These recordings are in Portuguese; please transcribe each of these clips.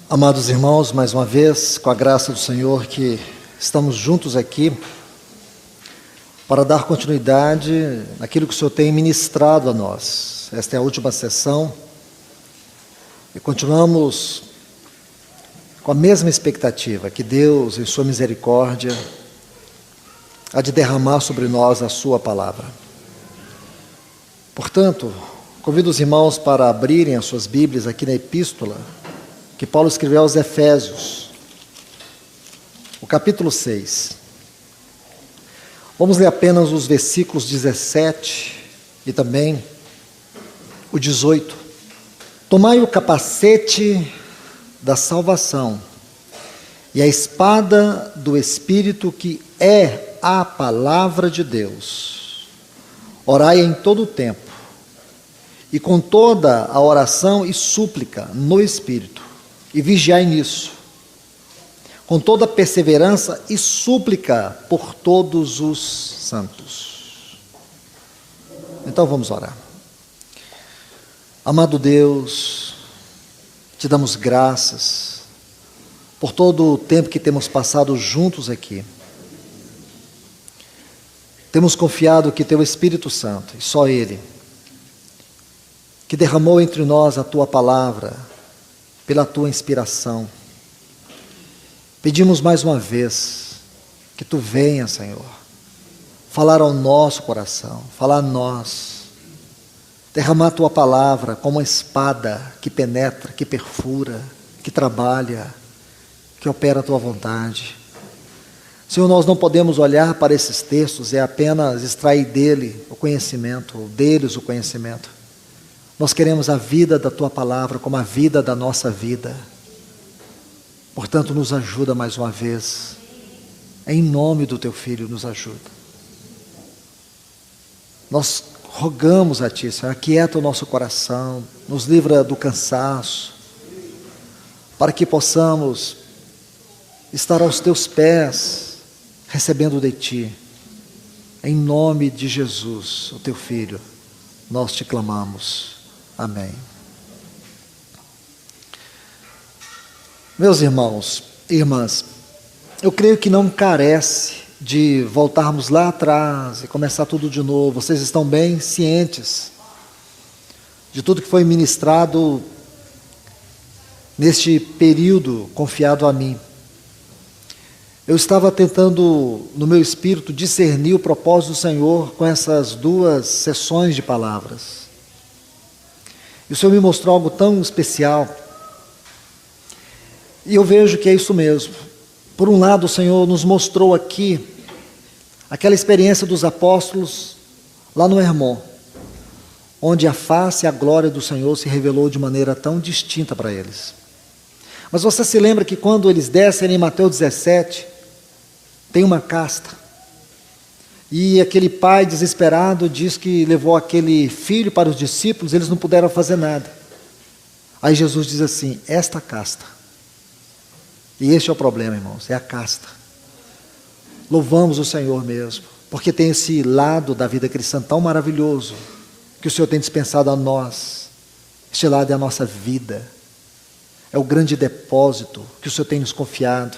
Amados irmãos, mais uma vez, com a graça do Senhor, que estamos juntos aqui para dar continuidade naquilo que o Senhor tem ministrado a nós. Esta é a última sessão e continuamos com a mesma expectativa, que Deus, em sua misericórdia, há de derramar sobre nós a sua palavra. Portanto, convido os irmãos para abrirem as suas Bíblias aqui na epístola que Paulo escreveu aos Efésios, o capítulo 6. Vamos ler apenas os versículos 17 e também o 18. Tomai o capacete da salvação e a espada do Espírito, que é a palavra de Deus. Orai em todo o tempo e com toda a oração e súplica no Espírito, e vigiai nisso, com toda perseverança e súplica por todos os santos. Então vamos orar. Amado Deus, te damos graças por todo o tempo que temos passado juntos aqui. Temos confiado que teu Espírito Santo, e só Ele, que derramou entre nós a tua palavra, pela tua inspiração, pedimos mais uma vez que tu venha, Senhor, falar ao nosso coração, falar a nós, derramar a tua palavra como uma espada que penetra, que perfura, que trabalha, que opera a tua vontade. Senhor, nós não podemos olhar para esses textos e apenas extrair deles o conhecimento. Nós queremos a vida da tua palavra como a vida da nossa vida. Portanto, nos ajuda mais uma vez. Em nome do teu Filho, nos ajuda. Nós rogamos a ti, Senhor, aquieta o nosso coração, nos livra do cansaço, para que possamos estar aos teus pés, recebendo de ti. Em nome de Jesus, o teu Filho, nós te clamamos. Amém. Meus irmãos e irmãs, eu creio que não carece de voltarmos lá atrás e começar tudo de novo. Vocês estão bem cientes de tudo que foi ministrado neste período confiado a mim. Eu estava tentando, no meu espírito, discernir o propósito do Senhor com essas duas sessões de palavras. E o Senhor me mostrou algo tão especial. E eu vejo que é isso mesmo. Por um lado, o Senhor nos mostrou aqui aquela experiência dos apóstolos lá no Hermon, onde a face e a glória do Senhor se revelou de maneira tão distinta para eles. Mas você se lembra que quando eles descem em Mateus 17, tem uma casta. E aquele pai desesperado diz que levou aquele filho para os discípulos, eles não puderam fazer nada. Aí Jesus diz assim, esta casta. E este é o problema, irmãos, é a casta. Louvamos o Senhor mesmo, porque tem esse lado da vida cristã tão maravilhoso, que o Senhor tem dispensado a nós. Este lado é a nossa vida. É o grande depósito que o Senhor tem nos confiado.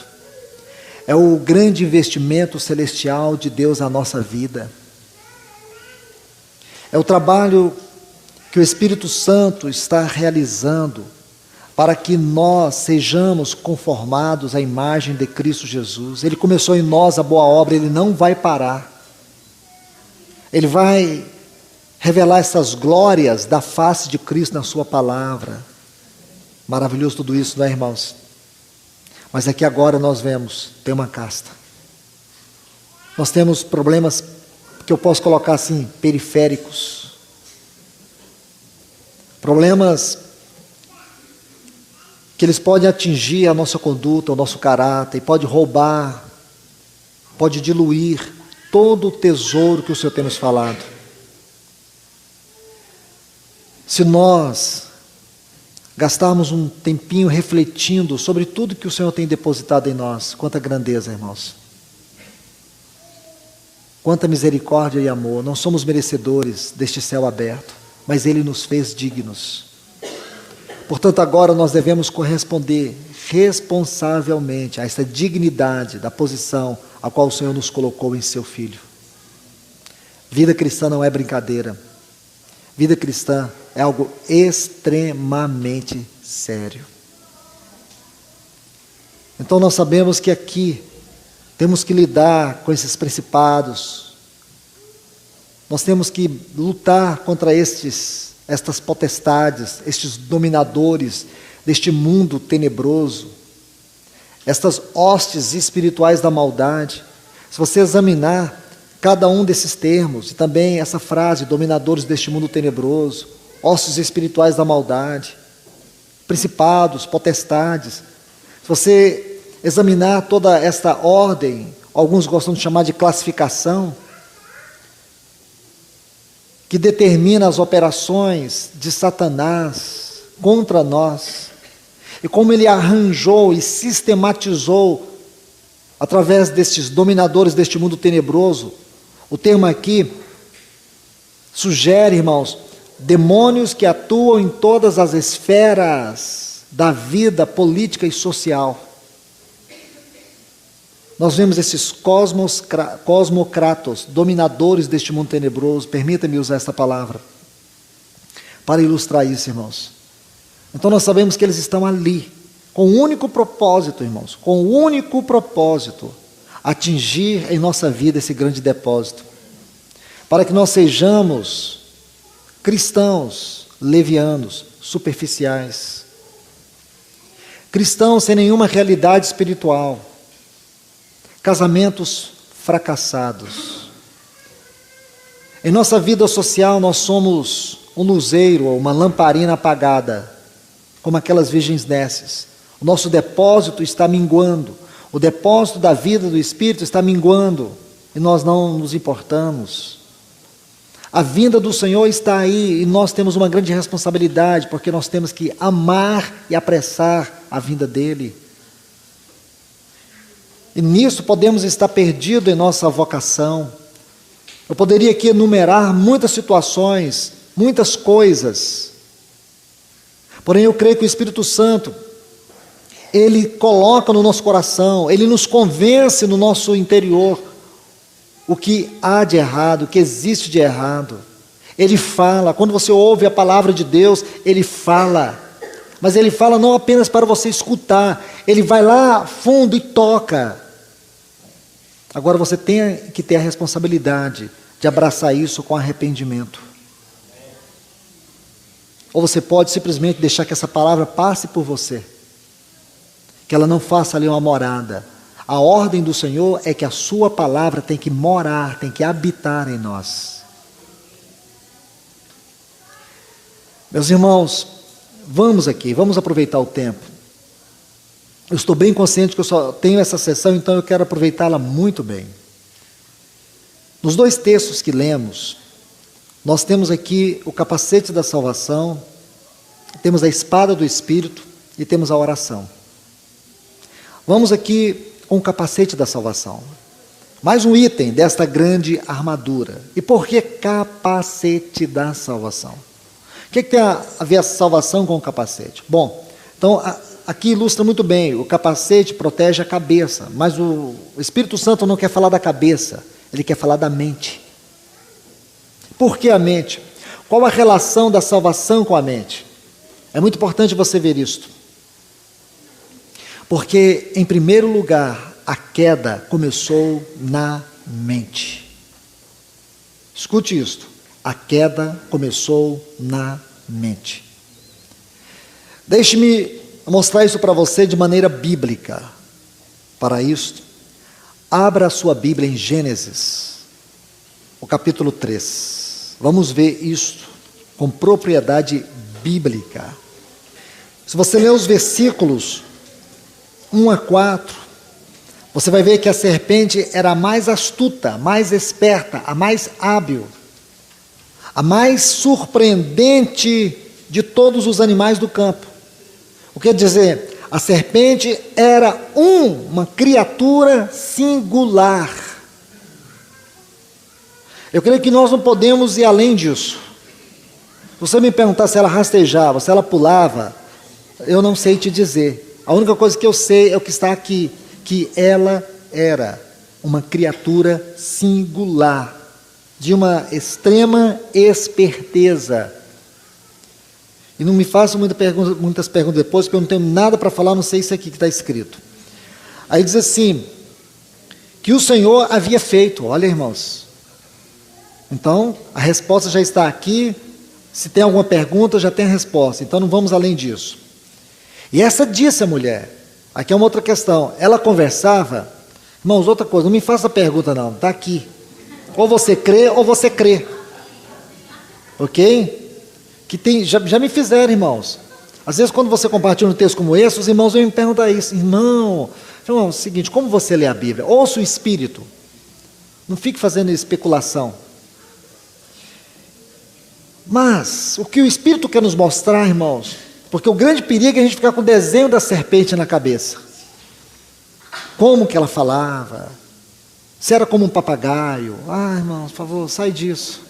É o grande investimento celestial de Deus na nossa vida. É o trabalho que o Espírito Santo está realizando para que nós sejamos conformados à imagem de Cristo Jesus. Ele começou em nós a boa obra, Ele não vai parar. Ele vai revelar essas glórias da face de Cristo na sua palavra. Maravilhoso tudo isso, não é, irmãos? Mas aqui agora nós vemos, tem uma casta. Nós temos problemas que eu posso colocar assim, periféricos. Problemas que eles podem atingir a nossa conduta, o nosso caráter, e pode roubar, pode diluir todo o tesouro que o Senhor tem nos falado. Se nós gastarmos um tempinho refletindo sobre tudo que o Senhor tem depositado em nós, quanta grandeza, irmãos. Quanta misericórdia e amor. Não somos merecedores deste céu aberto, mas Ele nos fez dignos. Portanto, agora nós devemos corresponder responsavelmente a essa dignidade da posição a qual o Senhor nos colocou em seu Filho. Vida cristã não é brincadeira. Vida cristã é algo extremamente sério. Então nós sabemos que aqui temos que lidar com esses principados. Nós temos que lutar contra estas potestades, estes dominadores deste mundo tenebroso, estas hostes espirituais da maldade. Se você examinar cada um desses termos, e também essa frase, dominadores deste mundo tenebroso, hostes espirituais da maldade, principados, potestades, se você examinar toda esta ordem, alguns gostam de chamar de classificação, que determina as operações de Satanás contra nós, e como ele arranjou e sistematizou, através destes dominadores deste mundo tenebroso. O termo aqui sugere, irmãos, demônios que atuam em todas as esferas da vida política e social. Nós vemos esses cosmocratos, dominadores deste mundo tenebroso, permita-me usar esta palavra, para ilustrar isso, irmãos. Então nós sabemos que eles estão ali, com o único propósito, irmãos, com o único propósito, atingir em nossa vida esse grande depósito, para que nós sejamos cristãos levianos, superficiais, cristãos sem nenhuma realidade espiritual, casamentos fracassados. Em nossa vida social nós somos um luzeiro, uma lamparina apagada, como aquelas virgens nécias. O nosso depósito está minguando, o depósito da vida do Espírito está minguando, e nós não nos importamos. A vinda do Senhor está aí, e nós temos uma grande responsabilidade, porque nós temos que amar e apressar a vinda dEle. E nisso podemos estar perdidos em nossa vocação. Eu poderia aqui enumerar muitas situações, muitas coisas. Porém, eu creio que o Espírito Santo, Ele coloca no nosso coração, Ele nos convence no nosso interior o que há de errado, o que existe de errado. Ele fala, quando você ouve a palavra de Deus, Ele fala. Mas Ele fala não apenas para você escutar, Ele vai lá fundo e toca. Agora você tem que ter a responsabilidade de abraçar isso com arrependimento. Ou você pode simplesmente deixar que essa palavra passe por você, que ela não faça ali uma morada. A ordem do Senhor é que a sua palavra tem que morar, tem que habitar em nós. Meus irmãos, vamos aproveitar o tempo. Eu estou bem consciente que eu só tenho essa sessão, então eu quero aproveitá-la muito bem. Nos dois textos que lemos, nós temos aqui o capacete da salvação, temos a espada do Espírito e temos a oração. Vamos aqui com o capacete da salvação. Mais um item desta grande armadura. E por que capacete da salvação? O que tem a ver a salvação com o capacete? Bom, então aqui ilustra muito bem, o capacete protege a cabeça, mas o Espírito Santo não quer falar da cabeça, ele quer falar da mente. Por que a mente? Qual a relação da salvação com a mente? É muito importante você ver isto. Porque, em primeiro lugar, a queda começou na mente. Escute isto, a queda começou na mente. Deixe-me mostrar isso para você de maneira bíblica. Para isto, abra a sua Bíblia em Gênesis, o capítulo 3. Vamos ver isto com propriedade bíblica. Se você ler os versículos 1 a 4, você vai ver que a serpente era a mais astuta, a mais esperta, a mais hábil, a mais surpreendente de todos os animais do campo. O que quer dizer? A serpente era uma criatura singular. Eu creio que nós não podemos ir além disso. Se você me perguntar se ela rastejava, se ela pulava, eu não sei te dizer. A única coisa que eu sei é o que está aqui, que ela era uma criatura singular, de uma extrema esperteza. E não me façam muitas perguntas depois, porque eu não tenho nada para falar, não sei isso aqui que está escrito. Aí diz assim, que o Senhor havia feito, olha irmãos. Então, a resposta já está aqui, se tem alguma pergunta, já tem a resposta, então não vamos além disso. E essa disse a mulher, aqui é uma outra questão, ela conversava, irmãos, outra coisa, não me faça pergunta não, está aqui. Ou você crê, ou você crê. Ok? Que tem, já me fizeram, irmãos. Às vezes, quando você compartilha um texto como esse, os irmãos vêm me perguntar isso. Irmão, é o seguinte, como você lê a Bíblia? Ouça o Espírito. Não fique fazendo especulação. Mas, o que o Espírito quer nos mostrar, irmãos, porque o grande perigo é a gente ficar com o desenho da serpente na cabeça. Como que ela falava? Se era como um papagaio. Irmãos, por favor, sai disso.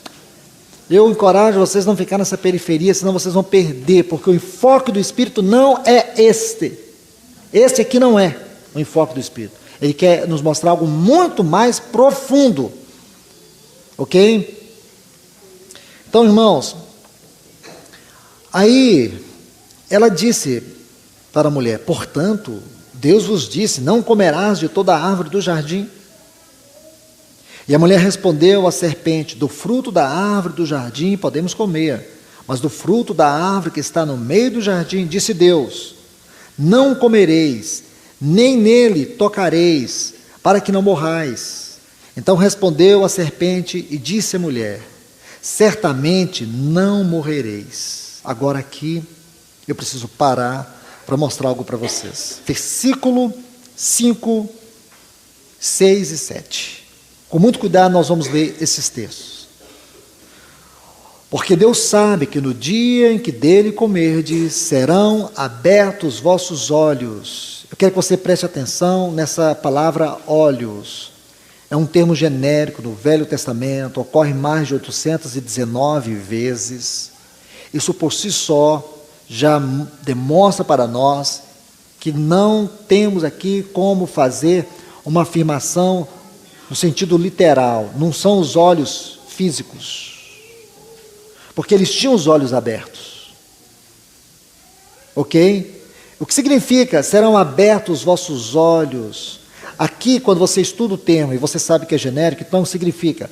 Eu encorajo vocês a não ficar nessa periferia, senão vocês vão perder, porque o enfoque do Espírito não é este. Este aqui não é o enfoque do Espírito. Ele quer nos mostrar algo muito mais profundo. Ok? Então, irmãos, aí ela disse para a mulher, portanto, Deus vos disse, não comerás de toda a árvore do jardim. E a mulher respondeu à serpente, do fruto da árvore do jardim podemos comer, mas do fruto da árvore que está no meio do jardim, disse Deus, não comereis, nem nele tocareis, para que não morrais. Então respondeu a serpente e disse à mulher, certamente não morrereis. Agora aqui eu preciso parar para mostrar algo para vocês. Versículo 5, 6 e 7. Com muito cuidado nós vamos ler esses textos. Porque Deus sabe que no dia em que dele comerdes, serão abertos vossos olhos. Eu quero que você preste atenção nessa palavra olhos. É um termo genérico no Velho Testamento, ocorre mais de 819 vezes. Isso por si só já demonstra para nós que não temos aqui como fazer uma afirmação no sentido literal, não são os olhos físicos, porque eles tinham os olhos abertos, ok? O que significa, serão abertos os vossos olhos, aqui quando você estuda o termo, e você sabe que é genérico, então significa,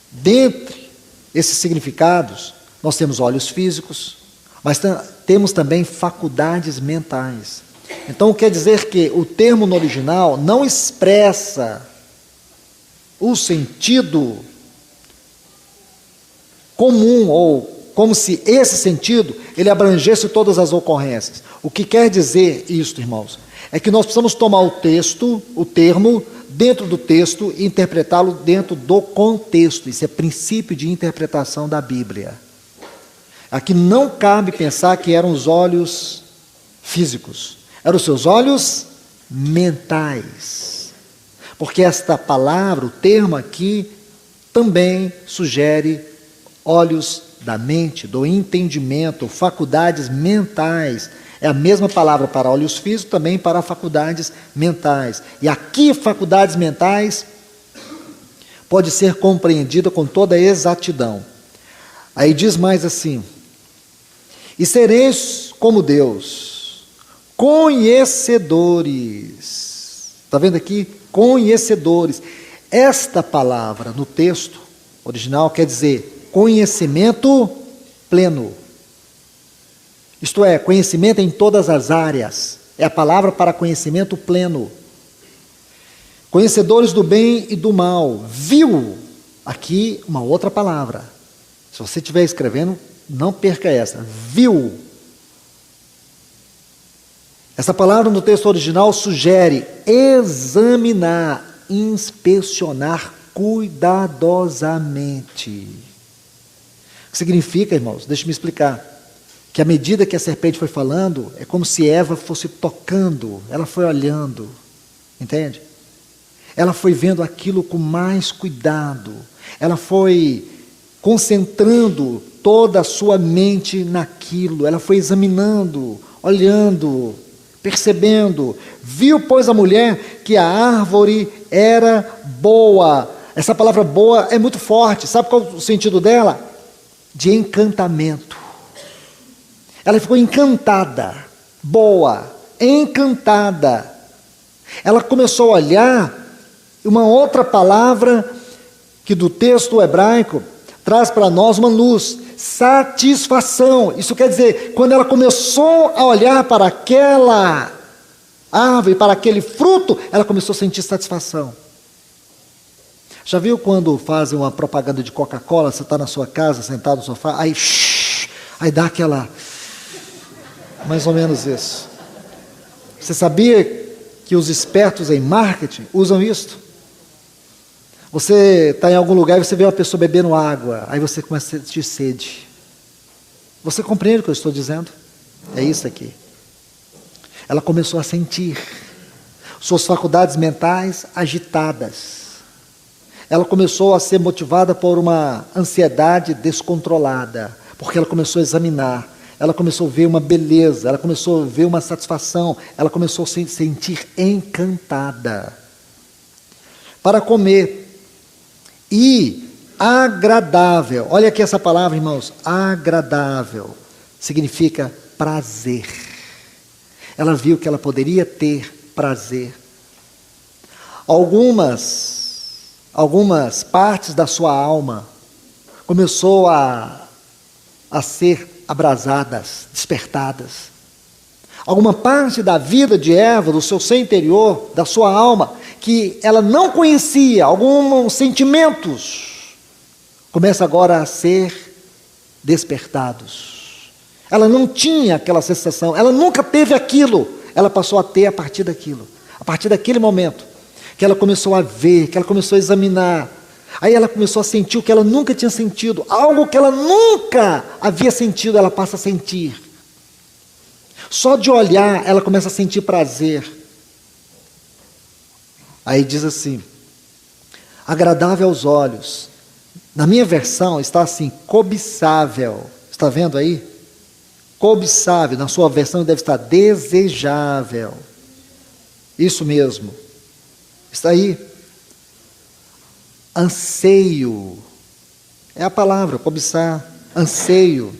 dentre esses significados, nós temos olhos físicos, mas temos também faculdades mentais. Então quer dizer que o termo no original não expressa o sentido comum, ou como se esse sentido ele abrangesse todas as ocorrências. O que quer dizer isto, irmãos? É que nós precisamos tomar o texto, o termo, dentro do texto e interpretá-lo dentro do contexto. Isso é princípio de interpretação da Bíblia. Aqui não cabe pensar que eram os olhos físicos. Eram os seus olhos mentais. Porque esta palavra, o termo aqui, também sugere olhos da mente, do entendimento, faculdades mentais. É a mesma palavra para olhos físicos, também para faculdades mentais. E aqui, faculdades mentais, pode ser compreendida com toda exatidão. Aí diz mais assim, e sereis como Deus, conhecedores. Está vendo aqui? Conhecedores. Esta palavra no texto original quer dizer conhecimento pleno. Isto é, conhecimento em todas as áreas. É a palavra para conhecimento pleno. Conhecedores do bem e do mal. Viu? Aqui uma outra palavra. Se você estiver escrevendo, não perca essa. Viu? Essa palavra no texto original sugere examinar, inspecionar cuidadosamente. O que significa, irmãos? Deixe-me explicar. Que à medida que a serpente foi falando, é como se Eva fosse tocando, ela foi olhando, entende? Ela foi vendo aquilo com mais cuidado, ela foi concentrando toda a sua mente naquilo. Ela foi examinando, olhando, percebendo. Viu, pois, a mulher que a árvore era boa. Essa palavra boa é muito forte. Sabe qual é o sentido dela? De encantamento. Ela ficou encantada. Boa, encantada. Ela começou a olhar uma outra palavra que do texto hebraico traz para nós uma luz, satisfação. Isso quer dizer, quando ela começou a olhar para aquela árvore, para aquele fruto, ela começou a sentir satisfação. Já viu quando fazem uma propaganda de Coca-Cola, você está na sua casa, sentado no sofá, aí dá aquela... Mais ou menos isso. Você sabia que os espertos em marketing usam isso? Você está em algum lugar e você vê uma pessoa bebendo água, aí você começa a sentir sede. Você compreende o que eu estou dizendo? É isso aqui. Ela começou a sentir suas faculdades mentais agitadas. Ela começou a ser motivada por uma ansiedade descontrolada, porque ela começou a examinar, ela começou a ver uma beleza, ela começou a ver uma satisfação, ela começou a se sentir encantada. Para comer. E agradável. Olha aqui essa palavra, irmãos. Agradável significa prazer. Ela viu que ela poderia ter prazer. Algumas partes da sua alma começou a ser abrasadas, despertadas. Alguma parte da vida de Eva, do seu ser interior, da sua alma, que ela não conhecia, alguns sentimentos, começam agora a ser despertados. Ela não tinha aquela sensação, ela nunca teve aquilo, ela passou a ter a partir daquilo. A partir daquele momento, que ela começou a ver, que ela começou a examinar, aí ela começou a sentir o que ela nunca tinha sentido, algo que ela nunca havia sentido, ela passa a sentir. Só de olhar, ela começa a sentir prazer. Aí diz assim, agradável aos olhos. Na minha versão está assim, cobiçável. Está vendo aí? Cobiçável. Na sua versão deve estar desejável. Isso mesmo. Está aí. Anseio. É a palavra, cobiçar. Anseio.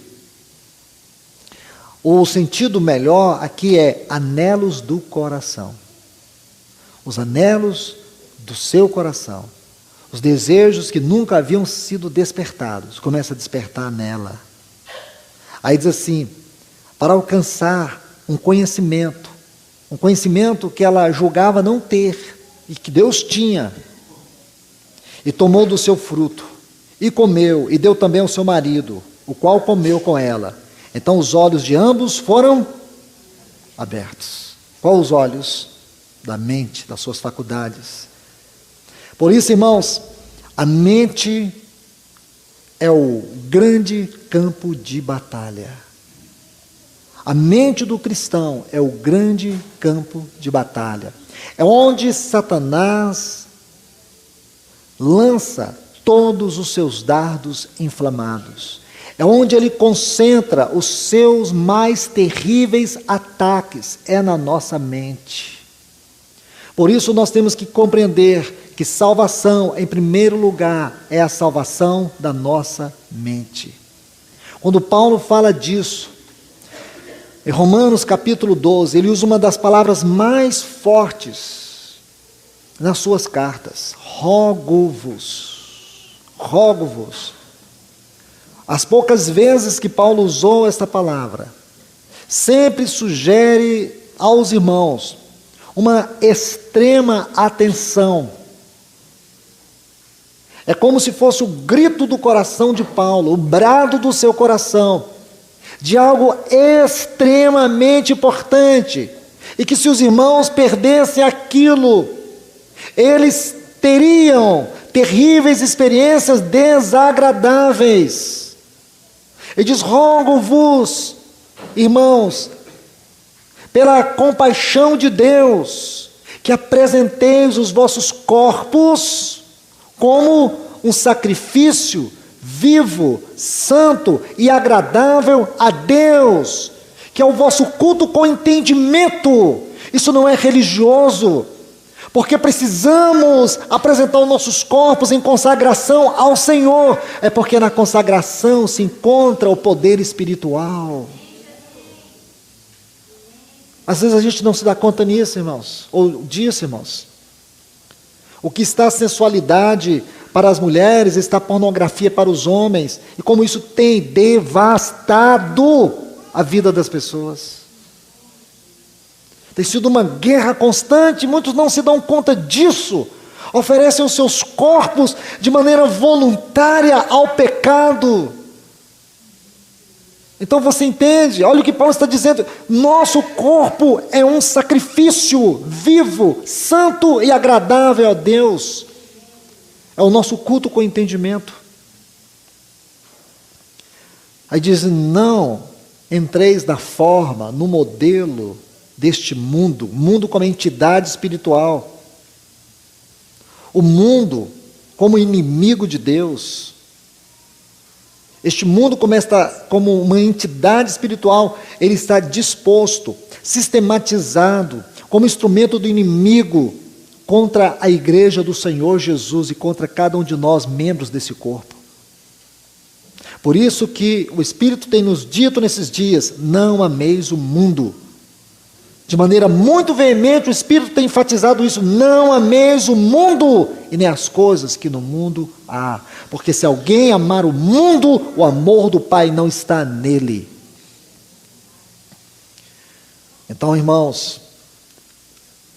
O sentido melhor aqui é anelos do coração. Os anelos do seu coração. Os desejos que nunca haviam sido despertados. Começa a despertar nela. Aí diz assim, para alcançar um conhecimento que ela julgava não ter, e que Deus tinha, e tomou do seu fruto, e comeu, e deu também ao seu marido, o qual comeu com ela. Então os olhos de ambos foram abertos. Qual os olhos? Da mente, das suas faculdades. Por isso, irmãos, a mente é o grande campo de batalha. A mente do cristão é o grande campo de batalha. É onde Satanás lança todos os seus dardos inflamados. É onde ele concentra os seus mais terríveis ataques. É na nossa mente. Por isso nós temos que compreender que salvação, em primeiro lugar, é a salvação da nossa mente. Quando Paulo fala disso, em Romanos capítulo 12, ele usa uma das palavras mais fortes nas suas cartas. Rogo-vos. Rogo-vos. As poucas vezes que Paulo usou esta palavra, sempre sugere aos irmãos uma extrema atenção. É como se fosse o grito do coração de Paulo, o brado do seu coração, de algo extremamente importante, e que se os irmãos perdessem aquilo, eles teriam terríveis experiências desagradáveis. Ele diz, rogo-vos, irmãos, pela compaixão de Deus, que apresenteis os vossos corpos como um sacrifício vivo, santo e agradável a Deus, que é o vosso culto com entendimento. Isso não é religioso, porque precisamos apresentar os nossos corpos em consagração ao Senhor. É porque na consagração se encontra o poder espiritual. Às vezes a gente não se dá conta nisso, irmãos, ou disso, irmãos. O que está a sensualidade para as mulheres, está a pornografia para os homens, e como isso tem devastado a vida das pessoas. Tem sido uma guerra constante, muitos não se dão conta disso, oferecem os seus corpos de maneira voluntária ao pecado. Então você entende, olha o que Paulo está dizendo, nosso corpo é um sacrifício vivo, santo e agradável a Deus, é o nosso culto com entendimento. Aí diz, não entreis na forma, no modelo deste mundo, mundo como entidade espiritual, o mundo como inimigo de Deus. Este mundo como uma entidade espiritual, ele está disposto, sistematizado, como instrumento do inimigo contra a igreja do Senhor Jesus e contra cada um de nós, membros desse corpo. Por isso que o Espírito tem nos dito nesses dias, não ameis o mundo. De maneira muito veemente, o Espírito tem enfatizado isso, não ameis o mundo e nem as coisas que no mundo há. Porque se alguém amar o mundo, o amor do Pai não está nele. Então, irmãos,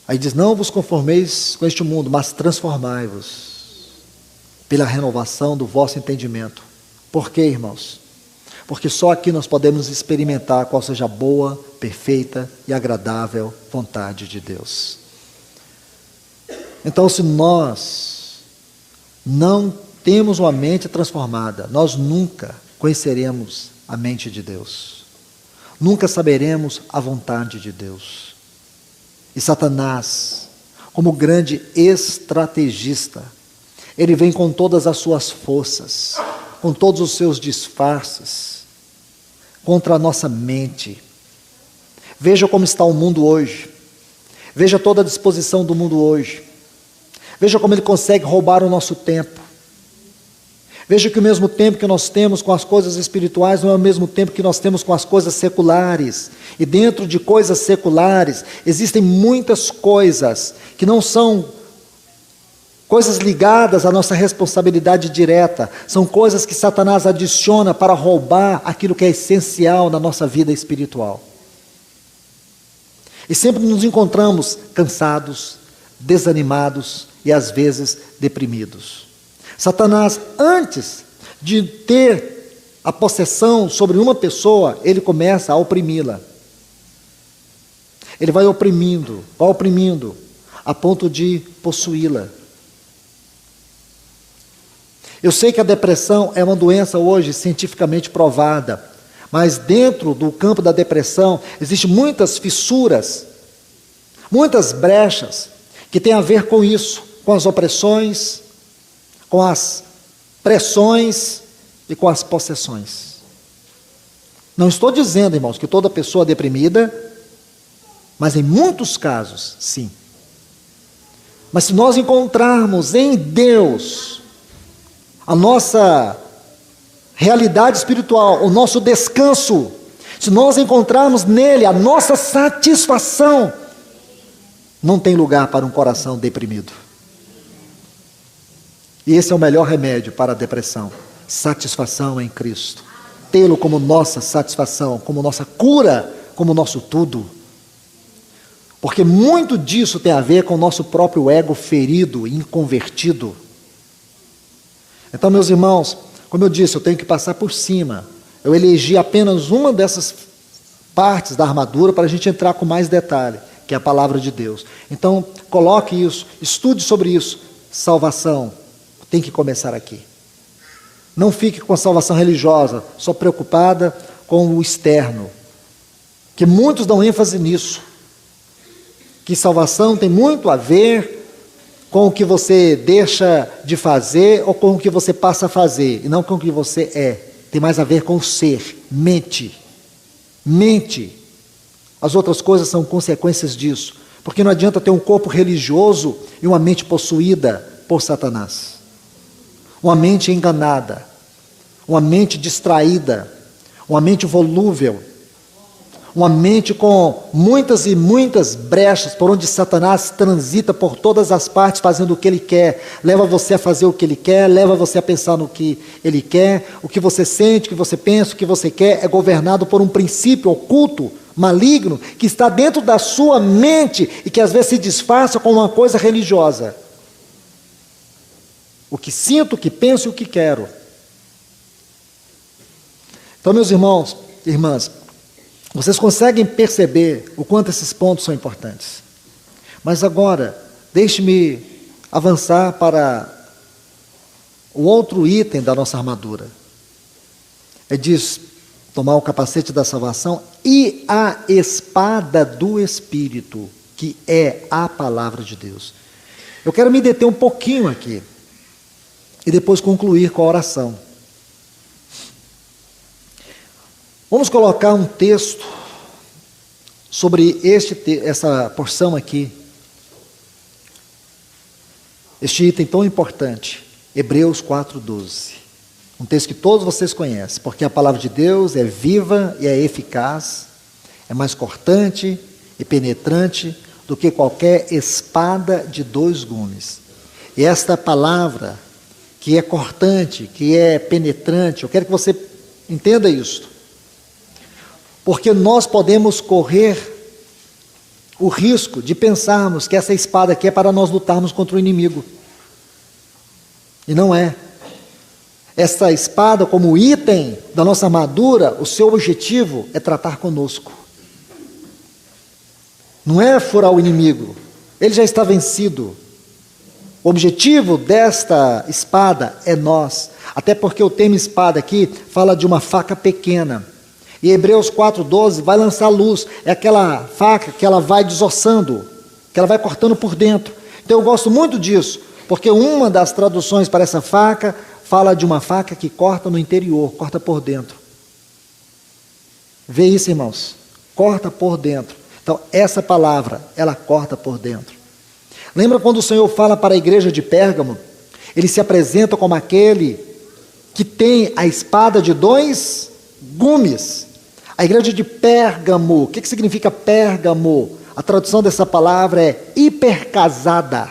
aí diz, não vos conformeis com este mundo, mas transformai-vos pela renovação do vosso entendimento. Por quê, irmãos? Porque só aqui nós podemos experimentar qual seja a boa, perfeita e agradável vontade de Deus. Então, se nós não temos uma mente transformada, nós nunca conheceremos a mente de Deus. Nunca saberemos a vontade de Deus. E Satanás, como grande estrategista, ele vem com todas as suas forças, com todos os seus disfarces, contra a nossa mente. Veja como está o mundo hoje. Veja toda a disposição do mundo hoje. Veja como ele consegue roubar o nosso tempo. Veja que o mesmo tempo que nós temos com as coisas espirituais não é o mesmo tempo que nós temos com as coisas seculares. E dentro de coisas seculares existem muitas coisas que não são coisas ligadas à nossa responsabilidade direta, são coisas que Satanás adiciona para roubar aquilo que é essencial na nossa vida espiritual. E sempre nos encontramos cansados, desanimados e às vezes deprimidos. Satanás, antes de ter a possessão sobre uma pessoa, ele começa a oprimi-la. Ele vai oprimindo, a ponto de possuí-la. Eu sei que a depressão é uma doença hoje cientificamente provada, mas dentro do campo da depressão existem muitas fissuras, muitas brechas que têm a ver com isso, com as opressões, com as pressões e com as possessões. Não estou dizendo, irmãos, que toda pessoa deprimida, mas em muitos casos, sim. Mas se nós encontrarmos em Deus a nossa realidade espiritual, o nosso descanso, se nós encontrarmos nele a nossa satisfação, não tem lugar para um coração deprimido. E esse é o melhor remédio para a depressão, satisfação em Cristo. Tê-lo como nossa satisfação, como nossa cura, como nosso tudo. Porque muito disso tem a ver com o nosso próprio ego ferido, inconvertido. Então, meus irmãos, como eu disse, eu tenho que passar por cima. Eu elegi apenas uma dessas partes da armadura para a gente entrar com mais detalhe, que é a palavra de Deus. Então, coloque isso, estude sobre isso. Salvação tem que começar aqui. Não fique com a salvação religiosa, só preocupada com o externo. Que muitos dão ênfase nisso. Que salvação tem muito a ver com o que você deixa de fazer ou com o que você passa a fazer, e não com o que você é. Tem mais a ver com o ser. Mente. Mente. As outras coisas são consequências disso. Porque não adianta ter um corpo religioso e uma mente possuída por Satanás. Uma mente enganada. Uma mente distraída. Uma mente volúvel. Uma mente com muitas e muitas brechas por onde Satanás transita por todas as partes fazendo o que ele quer. Leva você a fazer o que ele quer, leva você a pensar no que ele quer. O que você sente, o que você pensa, o que você quer é governado por um princípio oculto, maligno, que está dentro da sua mente e que às vezes se disfarça com uma coisa religiosa. O que sinto, o que penso e o que quero. Então, meus irmãos, irmãs, vocês conseguem perceber o quanto esses pontos são importantes. Mas agora, deixe-me avançar para o outro item da nossa armadura. Diz, tomar o capacete da salvação e a espada do Espírito, que é a palavra de Deus. Eu quero me deter um pouquinho aqui e depois concluir com a oração. Vamos colocar um texto sobre essa porção aqui, este item tão importante, Hebreus 4:12. Um texto que todos vocês conhecem, porque a palavra de Deus é viva e é eficaz, é mais cortante e penetrante do que qualquer espada de 2 gumes. E esta palavra, que é cortante, que é penetrante, eu quero que você entenda isso. Porque nós podemos correr o risco de pensarmos que essa espada aqui é para nós lutarmos contra o inimigo. E não é. Essa espada, como item da nossa armadura, o seu objetivo é tratar conosco. Não é furar o inimigo. Ele já está vencido. O objetivo desta espada é nós. Até porque o termo espada aqui fala de uma faca pequena. E Hebreus 4:12 vai lançar luz. É aquela faca que ela vai desossando, que ela vai cortando por dentro. Então eu gosto muito disso, porque uma das traduções para essa faca fala de uma faca que corta no interior, corta por dentro. Vê isso, irmãos? Corta por dentro. Então essa palavra, ela corta por dentro. Lembra quando o Senhor fala para a igreja de Pérgamo? Ele se apresenta como aquele que tem a espada de 2 gumes. A igreja de Pérgamo, o que significa Pérgamo? A tradução dessa palavra é hipercasada.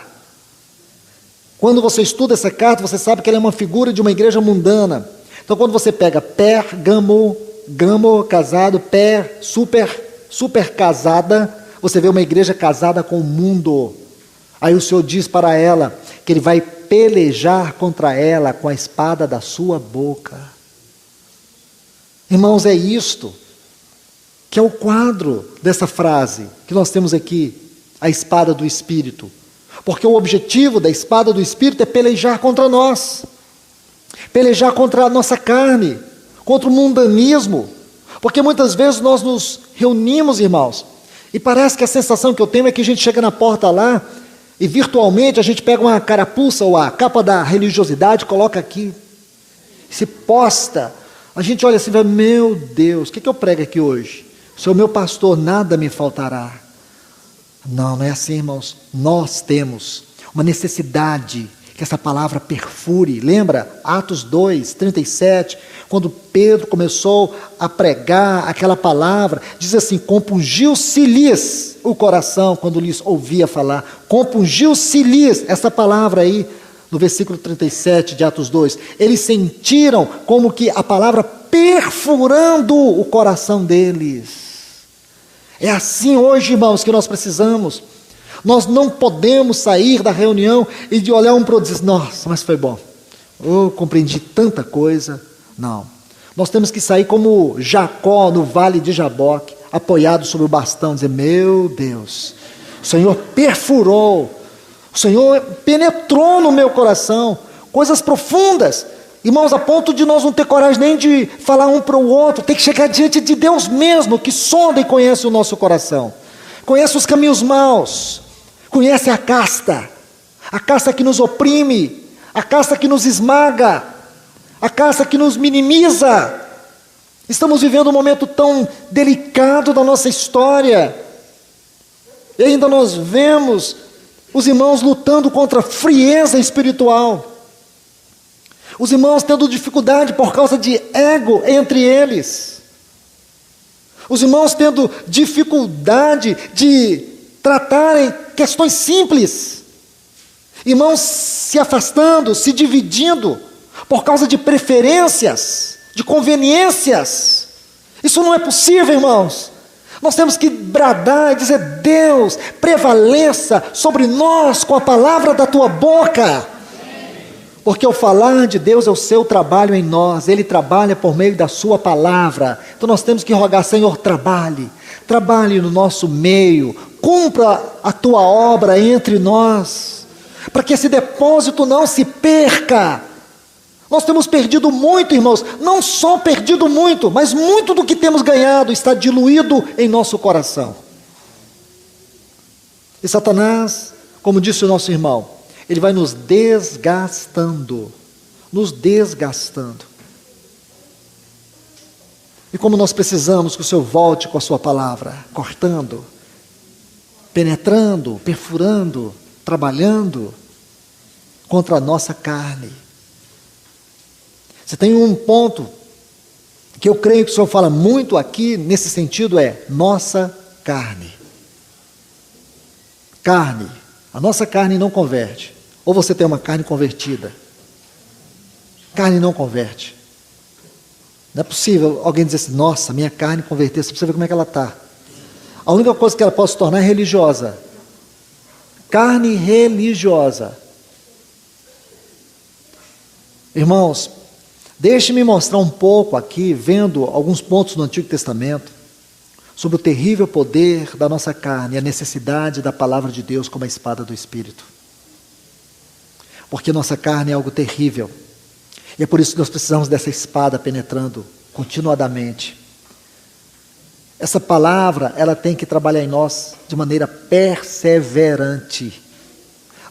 Quando você estuda essa carta, você sabe que ela é uma figura de uma igreja mundana. Então, quando você pega Pérgamo, gamo, casado, super casada, você vê uma igreja casada com o mundo. Aí o Senhor diz para ela que Ele vai pelejar contra ela com a espada da sua boca. Irmãos, é isto que é o quadro dessa frase que nós temos aqui, a espada do Espírito. Porque o objetivo da espada do Espírito é pelejar contra nós, pelejar contra a nossa carne, contra o mundanismo. Porque muitas vezes nós nos reunimos, irmãos, e parece que a sensação que eu tenho é que a gente chega na porta lá e virtualmente a gente pega uma carapuça ou a capa da religiosidade, coloca aqui, se posta. A gente olha assim e fala, meu Deus, o que eu prego aqui hoje? Sou meu pastor, nada me faltará. Não, não é assim, irmãos. Nós temos uma necessidade que essa palavra perfure. Lembra? Atos 2:37, quando Pedro começou a pregar aquela palavra, diz assim, compungiu-se-lhes o coração quando lhes ouvia falar. Compungiu-se-lhes, essa palavra aí, no versículo 37 de Atos 2, eles sentiram como que a palavra perfurando o coração deles. É assim hoje, irmãos, que nós precisamos. Nós não podemos sair da reunião e de olhar um para o outro e dizer, nossa, mas foi bom. Eu compreendi tanta coisa. Não. Nós temos que sair como Jacó no vale de Jaboque, apoiado sobre o bastão, dizer, meu Deus, o Senhor perfurou, o Senhor penetrou no meu coração, coisas profundas, irmãos, a ponto de nós não ter coragem nem de falar um para o outro, tem que chegar diante de Deus mesmo, que sonda e conhece o nosso coração, conhece os caminhos maus, conhece a casta, a casta que nos oprime, a casta que nos esmaga, a casta que nos minimiza. Estamos vivendo um momento tão delicado da nossa história, e ainda nós vemos os irmãos lutando contra a frieza espiritual, os irmãos tendo dificuldade por causa de ego entre eles, os irmãos tendo dificuldade de tratarem questões simples, irmãos se afastando, se dividindo por causa de preferências, de conveniências. Isso não é possível, irmãos. Nós temos que bradar e dizer: Deus, prevaleça sobre nós com a palavra da tua boca. Porque o falar de Deus é o seu trabalho em nós, Ele trabalha por meio da sua palavra. Então nós temos que rogar: Senhor, trabalhe no nosso meio, cumpra a tua obra entre nós, para que esse depósito não se perca. Nós temos perdido muito, irmãos, não só perdido muito, mas muito do que temos ganhado está diluído em nosso coração. E Satanás, como disse o nosso irmão, ele vai nos desgastando, E como nós precisamos que o Senhor volte com a sua palavra, cortando, penetrando, perfurando, trabalhando contra a nossa carne. Você tem um ponto que eu creio que o Senhor fala muito aqui nesse sentido, é nossa carne. Carne. A nossa carne não converte. Ou você tem uma carne convertida. Carne não converte. Não é possível alguém dizer assim: nossa, minha carne converteu. Você precisa ver como é que ela está. A única coisa que ela pode se tornar é religiosa. Carne religiosa. Irmãos, deixe-me mostrar um pouco aqui, vendo alguns pontos do Antigo Testamento, sobre o terrível poder da nossa carne e a necessidade da palavra de Deus como a espada do Espírito. Porque nossa carne é algo terrível. E é por isso que nós precisamos dessa espada penetrando continuadamente. Essa palavra, ela tem que trabalhar em nós de maneira perseverante.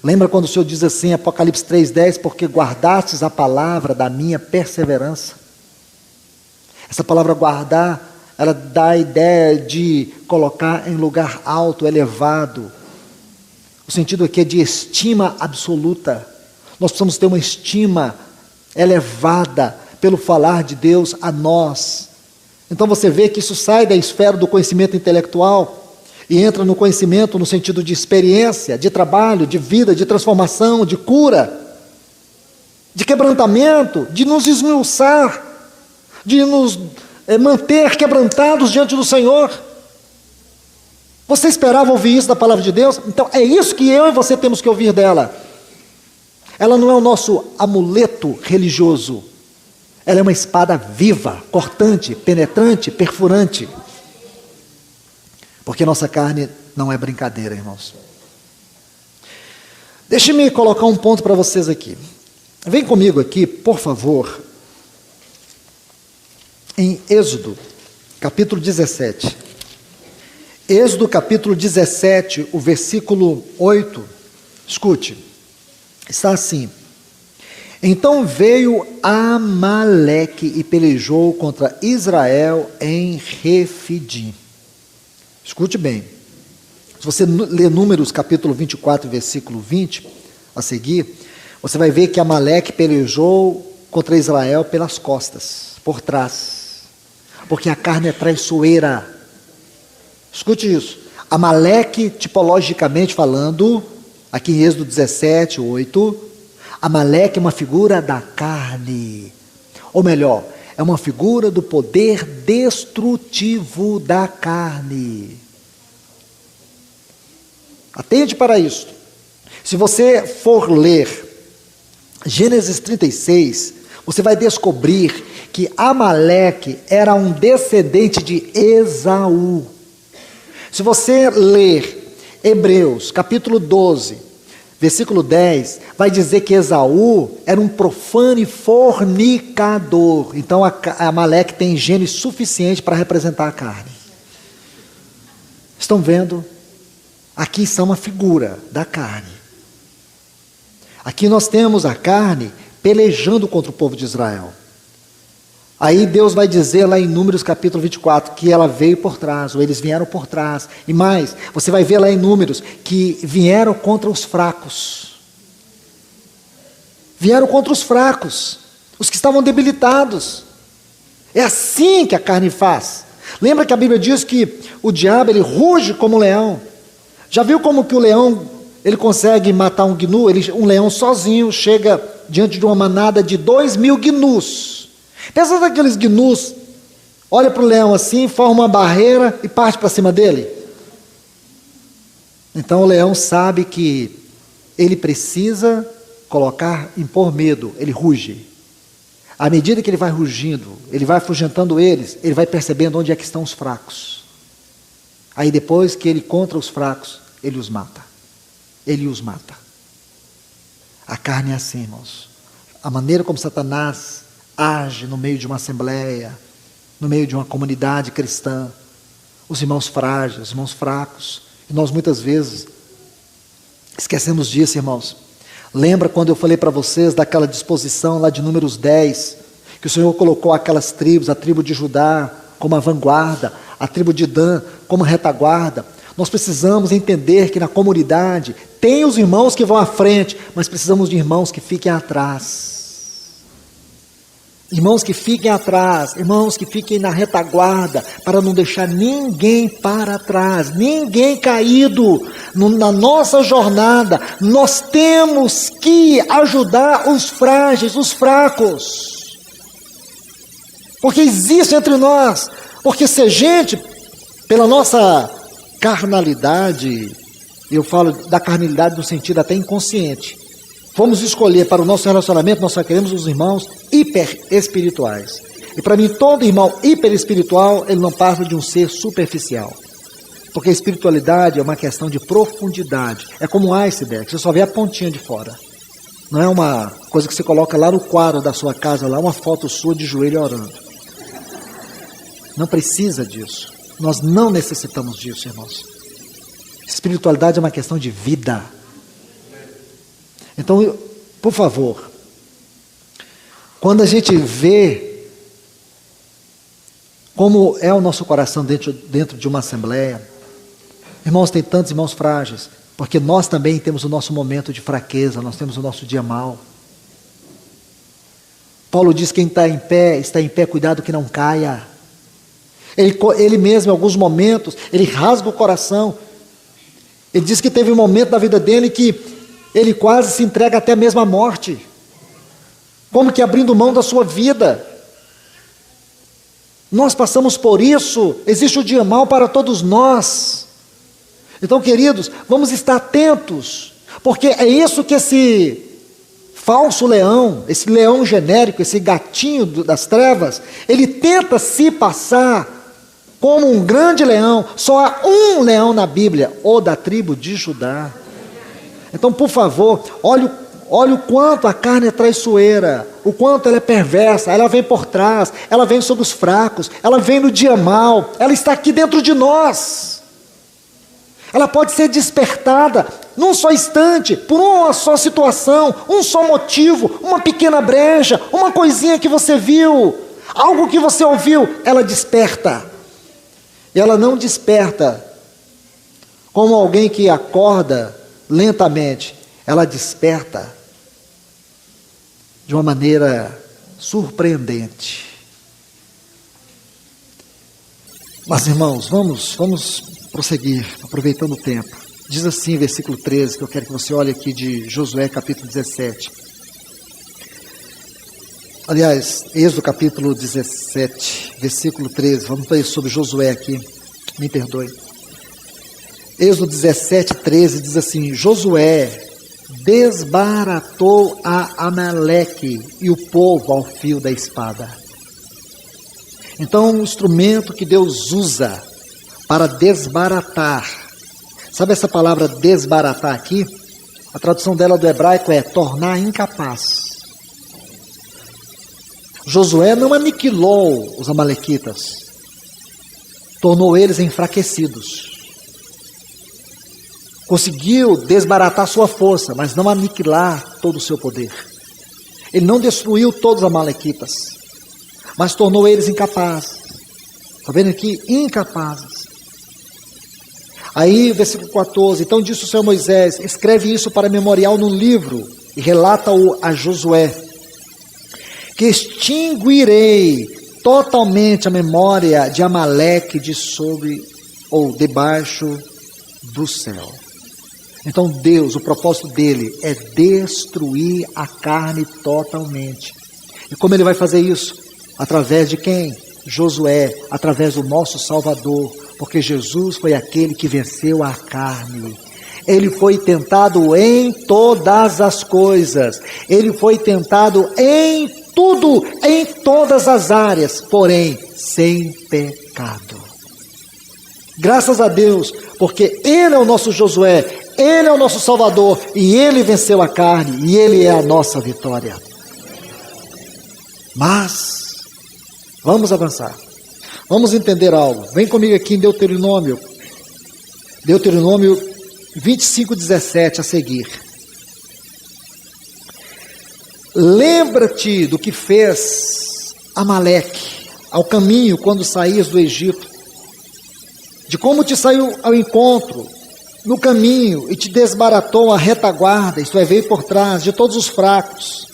Lembra quando o Senhor diz assim, Apocalipse 3,10, porque guardastes a palavra da minha perseverança. Essa palavra guardar, ela dá a ideia de colocar em lugar alto, elevado. O sentido aqui é de estima absoluta. Nós precisamos ter uma estima elevada pelo falar de Deus a nós. Então você vê que isso sai da esfera do conhecimento intelectual e entra no conhecimento no sentido de experiência, de trabalho, de vida, de transformação, de cura, de quebrantamento, de nos esmiuçar, de nos manter quebrantados diante do Senhor. Você esperava ouvir isso da palavra de Deus? Então é isso que eu e você temos que ouvir dela. Ela não é o nosso amuleto religioso. Ela é uma espada viva, cortante, penetrante, perfurante. Porque nossa carne não é brincadeira, irmãos. Deixe-me colocar um ponto para vocês aqui. Vem comigo aqui, por favor, em Êxodo, capítulo 17. Êxodo, capítulo 17, o versículo 8. Escute, está assim: então veio Amaleque e pelejou contra Israel em Refidim. Escute bem, se você ler Números capítulo 24, versículo 20, a seguir, você vai ver que Amaleque pelejou contra Israel pelas costas, por trás, porque a carne é traiçoeira. Escute isso, Amaleque, tipologicamente falando, aqui em Êxodo 17, 8, Amaleque é uma figura da carne, ou melhor, é uma figura do poder destrutivo da carne. Atente para isso. Se você for ler Gênesis 36, você vai descobrir que Amaleque era um descendente de Esaú. Se você ler Hebreus, capítulo 12, versículo 10, vai dizer que Esaú era um profano e fornicador. Então Amaleque tem gene suficiente para representar a carne. Estão vendo? Aqui está uma figura da carne. Aqui nós temos a carne pelejando contra o povo de Israel. Aí Deus vai dizer lá em Números capítulo 24, que ela veio por trás, ou eles vieram por trás. E mais, você vai ver lá em Números, que vieram contra os fracos. Vieram contra os fracos, os que estavam debilitados. É assim que a carne faz. Lembra que a Bíblia diz que o diabo, ele ruge como um leão. Já viu como que o leão, ele consegue matar um gnu? Um leão sozinho chega diante de uma manada de 2.000 gnus. Pensa naqueles gnus, olha para o leão assim, forma uma barreira e parte para cima dele. Então o leão sabe que ele precisa impor medo, ele ruge. À medida que ele vai rugindo, ele vai afugentando eles, ele vai percebendo onde é que estão os fracos. Aí depois que ele encontra os fracos, ele os mata. Ele os mata. A carne é assim, irmãos. A maneira como Satanás age no meio de uma assembleia, no meio de uma comunidade cristã, os irmãos frágeis, os irmãos fracos, e nós muitas vezes esquecemos disso, irmãos. Lembra quando eu falei para vocês daquela disposição lá de Números 10, que o Senhor colocou aquelas tribos, a tribo de Judá como a vanguarda, a tribo de Dan como retaguarda. Nós precisamos entender que na comunidade tem os irmãos que vão à frente, mas precisamos de irmãos que fiquem atrás. Irmãos que fiquem atrás, irmãos que fiquem na retaguarda, para não deixar ninguém para trás, ninguém caído. Na nossa jornada, nós temos que ajudar os frágeis, os fracos. Porque existe entre nós, porque se a gente, pela nossa carnalidade, eu falo da carnalidade no sentido até inconsciente, vamos escolher para o nosso relacionamento, nós só queremos os irmãos hiper espirituais. E para mim, todo irmão hiper espiritual, ele não passa de um ser superficial. Porque a espiritualidade é uma questão de profundidade. É como um iceberg, você só vê a pontinha de fora. Não é uma coisa que você coloca lá no quadro da sua casa, lá uma foto sua de joelho orando. Não precisa disso. Nós não necessitamos disso, irmãos. Espiritualidade é uma questão de vida. Então, por favor, quando a gente vê como é o nosso coração dentro de uma assembleia, irmãos, tem tantos irmãos frágeis, porque nós também temos o nosso momento de fraqueza, nós temos o nosso dia mau. Paulo diz que quem está em pé, cuidado que não caia. Ele mesmo, em alguns momentos, ele rasga o coração. Ele diz que teve um momento da vida dele que ele quase se entrega até mesmo à morte. Como que abrindo mão da sua vida. Nós passamos por isso. Existe o dia mau para todos nós. Então, queridos, vamos estar atentos. Porque é isso que esse falso leão, esse leão genérico, esse gatinho das trevas, ele tenta se passar como um grande leão. Só há um leão na Bíblia, o da tribo de Judá. Então, por favor, olhe o quanto a carne é traiçoeira, o quanto ela é perversa, ela vem por trás, ela vem sobre os fracos, ela vem no dia mau, ela está aqui dentro de nós. Ela pode ser despertada num só instante, por uma só situação, um só motivo, uma pequena brecha, uma coisinha que você viu, algo que você ouviu, ela desperta. E ela não desperta como alguém que acorda lentamente, ela desperta de uma maneira surpreendente. Mas, irmãos, vamos prosseguir, aproveitando o tempo. Diz assim, versículo 13, que eu quero que você olhe aqui de Josué, capítulo 17. Aliás, Êxodo, capítulo 17, versículo 13. Vamos ler sobre Josué aqui, me perdoe. Êxodo 17, 13 diz assim: Josué desbaratou a Amaleque e o povo ao fio da espada. Então, um instrumento que Deus usa para desbaratar. Sabe essa palavra desbaratar aqui? A tradução dela do hebraico é tornar incapaz. Josué não aniquilou os amalequitas, tornou eles enfraquecidos. conseguiu desbaratar sua força, mas não aniquilar todo o seu poder. Ele não destruiu todos os amalequitas, mas tornou eles incapazes. Está vendo aqui? Incapazes. Aí, versículo 14, então disse o Senhor a Moisés, escreve isso para memorial no livro, e relata-o a Josué, que extinguirei totalmente a memória de Amaleque de sobre ou debaixo do céu. Então Deus, o propósito dele é destruir a carne totalmente. E como ele vai fazer isso? Através de quem? Josué, através do nosso Salvador, porque Jesus foi aquele que venceu a carne. Ele foi tentado em todas as coisas, ele foi tentado em tudo, em todas as áreas, porém sem pecado. Graças a Deus, porque ele é o nosso Josué, ele é o nosso Salvador, e ele venceu a carne, e ele é a nossa vitória. Mas vamos avançar. Vamos entender algo. Vem comigo aqui em Deuteronômio 25:17 a seguir. Lembra-te do que fez Amaleque ao caminho quando saías do Egito, de como te saiu ao encontro no caminho e te desbaratou a retaguarda, isto é, veio por trás de todos os fracos,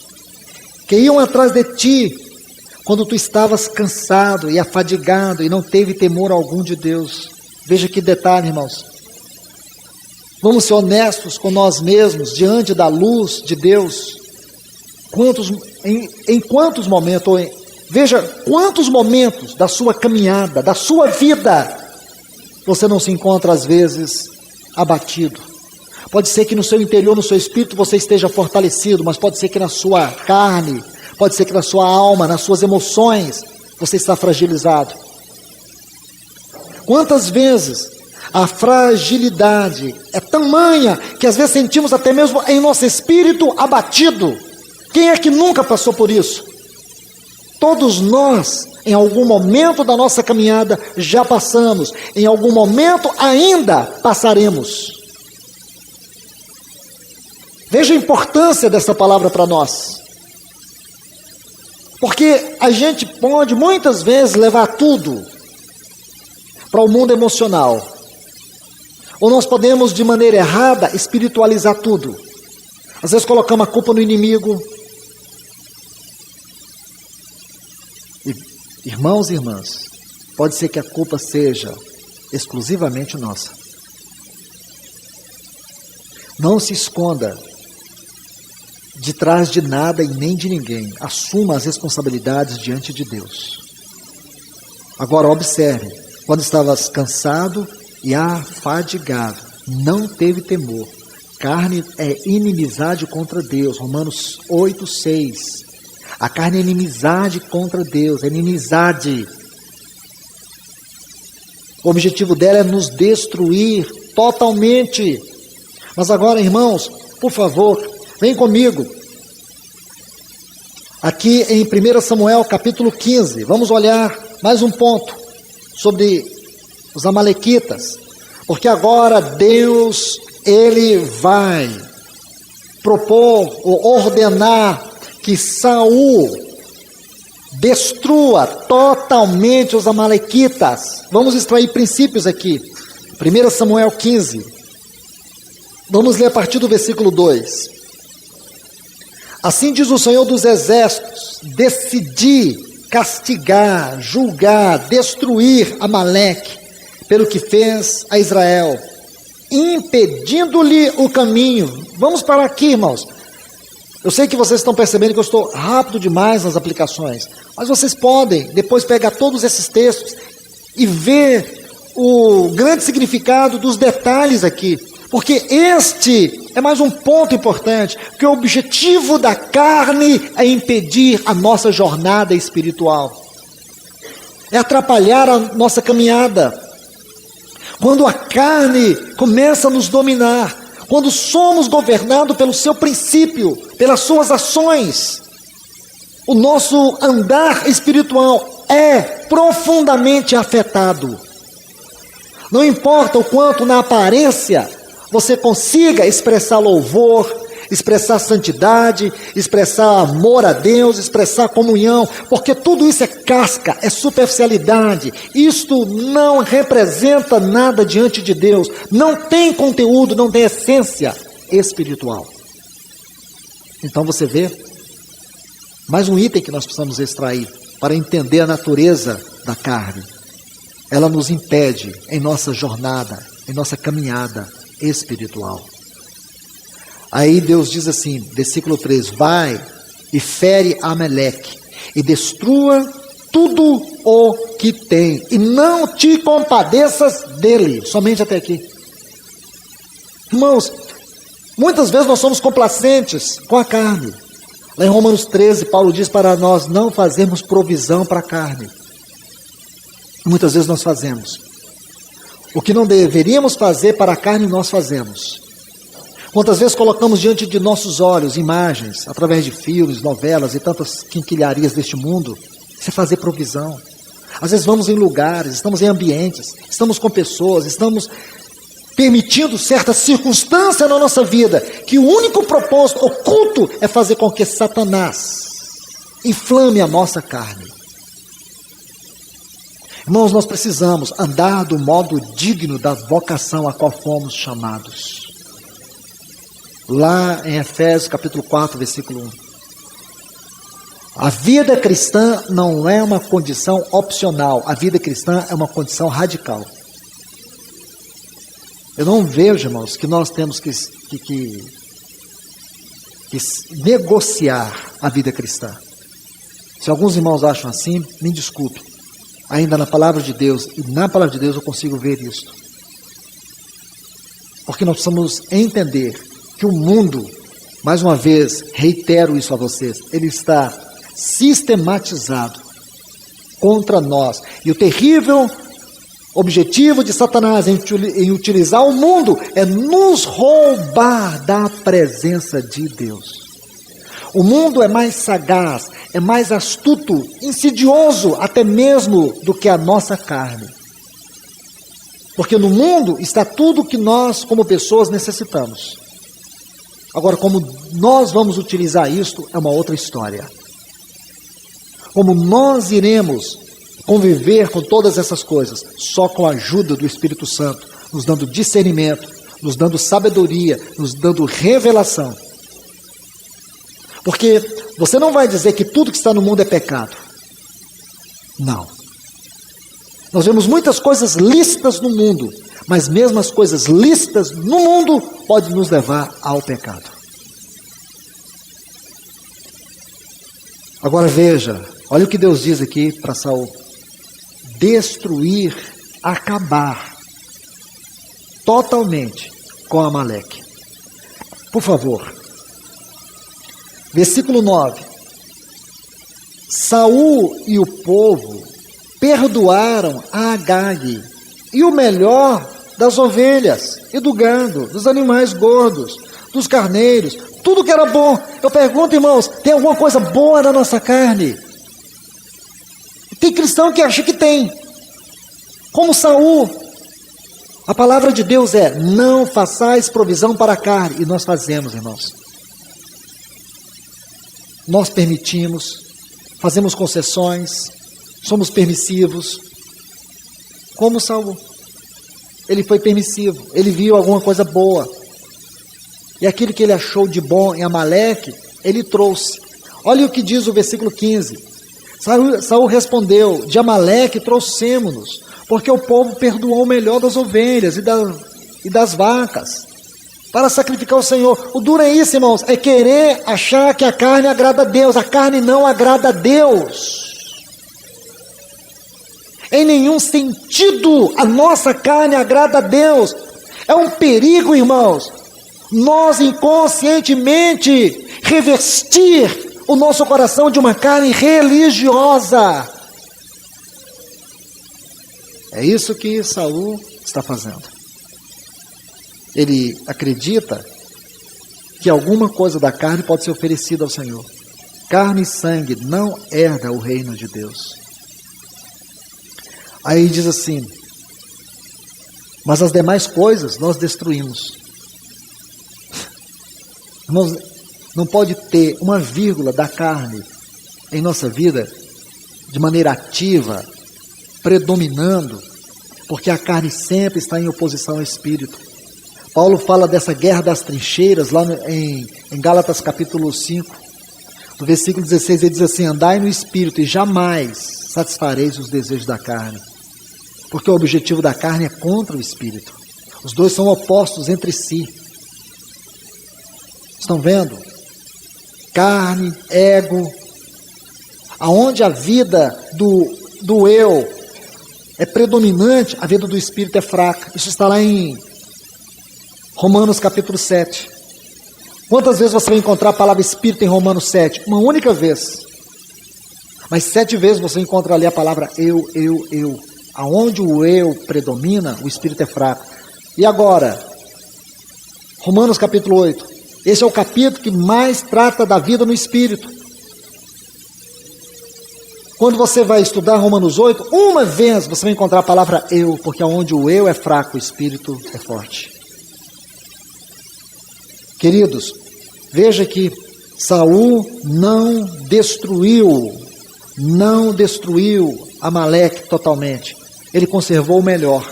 que iam atrás de ti, quando tu estavas cansado e afadigado e não teve temor algum de Deus. Veja que detalhe, irmãos. Vamos ser honestos com nós mesmos, diante da luz de Deus. Em quantos momentos, veja quantos momentos da sua caminhada, da sua vida, você não se encontra às vezes abatido. Pode ser que no seu interior, no seu espírito, você esteja fortalecido, mas pode ser que na sua carne, pode ser que na sua alma, nas suas emoções, você está fragilizado. Quantas vezes a fragilidade é tamanha que às vezes sentimos até mesmo em nosso espírito abatido. Quem é que nunca passou por isso? Todos nós, em algum momento da nossa caminhada, já passamos. Em algum momento ainda passaremos. Veja a importância dessa palavra para nós. Porque a gente pode muitas vezes levar tudo para o mundo emocional. Ou nós podemos, de maneira errada, espiritualizar tudo. Às vezes colocamos a culpa no inimigo. Irmãos e irmãs, pode ser que a culpa seja exclusivamente nossa. Não se esconda de trás de nada e nem de ninguém. Assuma as responsabilidades diante de Deus. Agora observe, quando estavas cansado e afadigado, não teve temor. Carne é inimizade contra Deus. Romanos 8:6. A carne é inimizade contra Deus, é inimizade. O objetivo dela é nos destruir totalmente. Mas agora, irmãos, por favor, vem comigo. Aqui em 1 Samuel capítulo 15, vamos olhar mais um ponto sobre os amalequitas. Porque agora Deus, Ele vai propor ou ordenar que Saul destrua totalmente os amalequitas. Vamos extrair princípios aqui. 1 Samuel 15. Vamos ler a partir do versículo 2. Assim diz o Senhor dos Exércitos: decidi castigar, julgar, destruir Amaleque pelo que fez a Israel, impedindo-lhe o caminho. Vamos parar aqui, irmãos. Eu sei que vocês estão percebendo que eu estou rápido demais nas aplicações, mas vocês podem depois pegar todos esses textos e ver o grande significado dos detalhes aqui, porque este é mais um ponto importante, que o objetivo da carne é impedir a nossa jornada espiritual, é atrapalhar a nossa caminhada. Quando a carne começa a nos dominar, quando somos governados pelo seu princípio, pelas suas ações, o nosso andar espiritual é profundamente afetado. Não importa o quanto na aparência você consiga expressar louvor, expressar santidade, expressar amor a Deus, expressar comunhão, porque tudo isso é casca, é superficialidade. Isto não representa nada diante de Deus, não tem conteúdo, não tem essência espiritual. Então você vê, mais um item que nós precisamos extrair para entender a natureza da carne. Ela nos impede em nossa jornada, em nossa caminhada espiritual. Aí Deus diz assim, versículo 3, vai e fere Amaleque e destrua tudo o que tem e não te compadeças dele. Somente até aqui. Irmãos, muitas vezes nós somos complacentes com a carne. Lá em Romanos 13, Paulo diz para nós não fazermos provisão para a carne. Muitas vezes nós fazemos. O que não deveríamos fazer para a carne, nós fazemos. Quantas vezes colocamos diante de nossos olhos imagens, através de filmes, novelas e tantas quinquilharias deste mundo, isso é fazer provisão. Às vezes vamos em lugares, estamos em ambientes, estamos com pessoas, estamos permitindo certa circunstância na nossa vida, que o único propósito oculto é fazer com que Satanás inflame a nossa carne. Irmãos, nós precisamos andar do modo digno da vocação a qual fomos chamados. Lá em Efésios capítulo 4, versículo 1. A vida cristã não é uma condição opcional, a vida cristã é uma condição radical. Eu não vejo, irmãos, que nós temos que negociar a vida cristã. Se alguns irmãos acham assim, me desculpe. Ainda na palavra de Deus, e na palavra de Deus eu consigo ver isso. Porque nós precisamos entender que o mundo, mais uma vez, reitero isso a vocês, ele está sistematizado contra nós. E o terrível objetivo de Satanás em utilizar o mundo é nos roubar da presença de Deus. O mundo é mais sagaz, é mais astuto, insidioso até mesmo do que a nossa carne. Porque no mundo está tudo que nós, como pessoas, necessitamos. Agora, como nós vamos utilizar isto, é uma outra história. Como nós iremos conviver com todas essas coisas, só com a ajuda do Espírito Santo, nos dando discernimento, nos dando sabedoria, nos dando revelação. Porque você não vai dizer que tudo que está no mundo é pecado. Não. Nós vemos muitas coisas lícitas no mundo, mas mesmo as coisas lícitas no mundo podem nos levar ao pecado. Agora veja, olha o que Deus diz aqui para Saul. Destruir, acabar totalmente com Amaleque. Por favor. Versículo 9. Saul e o povo perdoaram a Agag e o melhor das ovelhas e do gado, dos animais gordos, dos carneiros, tudo que era bom. Eu pergunto, irmãos, tem alguma coisa boa na nossa carne? Tem cristão que acha que tem. Como Saul. A palavra de Deus é, não façais provisão para a carne. E nós fazemos, irmãos. Nós permitimos, fazemos concessões, somos permissivos. Como Saul. Ele foi permissivo, ele viu alguma coisa boa. E aquilo que ele achou de bom em Amaleque, ele trouxe. Olha o que diz o versículo 15. Saul respondeu, de Amaleque trouxemos-nos, porque o povo perdoou o melhor das ovelhas e das vacas, para sacrificar o Senhor. O duro é isso, irmãos, é querer achar que a carne agrada a Deus. A carne não agrada a Deus. Em nenhum sentido a nossa carne agrada a Deus. É um perigo, irmãos, nós inconscientemente revestir o nosso coração de uma carne religiosa. É isso que Saul está fazendo. Ele acredita que alguma coisa da carne pode ser oferecida ao Senhor. Carne e sangue não herda o reino de Deus. Aí diz assim, mas as demais coisas nós destruímos. Irmãos, não pode ter uma vírgula da carne em nossa vida de maneira ativa, predominando, porque a carne sempre está em oposição ao Espírito. Paulo fala dessa guerra das trincheiras lá em Gálatas capítulo 5, no versículo 16, ele diz assim: andai no Espírito e jamais satisfareis os desejos da carne, porque o objetivo da carne é contra o Espírito. Os dois são opostos entre si. Estão vendo? Carne, ego, aonde a vida do eu é predominante, a vida do Espírito é fraca. Isso está lá em Romanos capítulo 7. Quantas vezes você vai encontrar a palavra Espírito em Romanos 7? Uma única vez. Mas 7 vezes você encontra ali a palavra eu. Aonde o eu predomina, o Espírito é fraco. E agora, Romanos capítulo 8. Esse é o capítulo que mais trata da vida no Espírito. Quando você vai estudar Romanos 8, uma vez você vai encontrar a palavra eu, porque onde o eu é fraco, o Espírito é forte. Queridos, veja que Saul não destruiu Amaleque totalmente. Ele conservou o melhor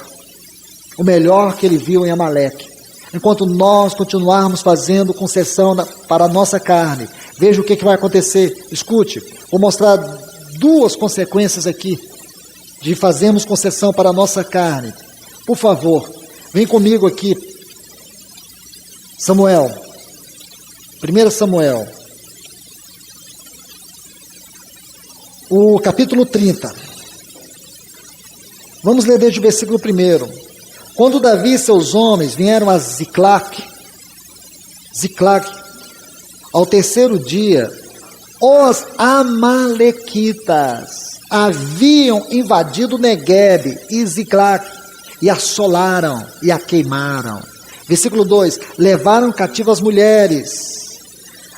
que ele viu em Amaleque. Enquanto nós continuarmos fazendo concessão para a nossa carne, veja o que vai acontecer. Escute, vou mostrar 2 consequências aqui de fazermos concessão para a nossa carne. Por favor, vem comigo aqui. Samuel, 1 Samuel, o capítulo 30. Vamos ler desde o versículo 1. Quando Davi e seus homens vieram a Ziclague, ao terceiro dia, os amalequitas haviam invadido Neguebe e Ziclague, e assolaram e a queimaram. Versículo 2, levaram cativas as mulheres.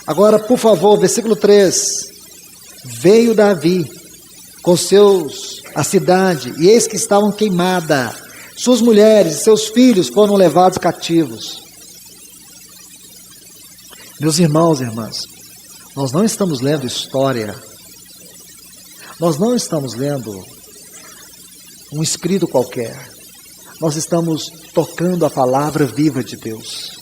Agora, por favor, versículo 3. Veio Davi com a cidade, e eis que estavam queimadas. Suas mulheres e seus filhos foram levados cativos. Meus irmãos e irmãs, nós não estamos lendo história. Nós não estamos lendo um escrito qualquer. Nós estamos tocando a palavra viva de Deus.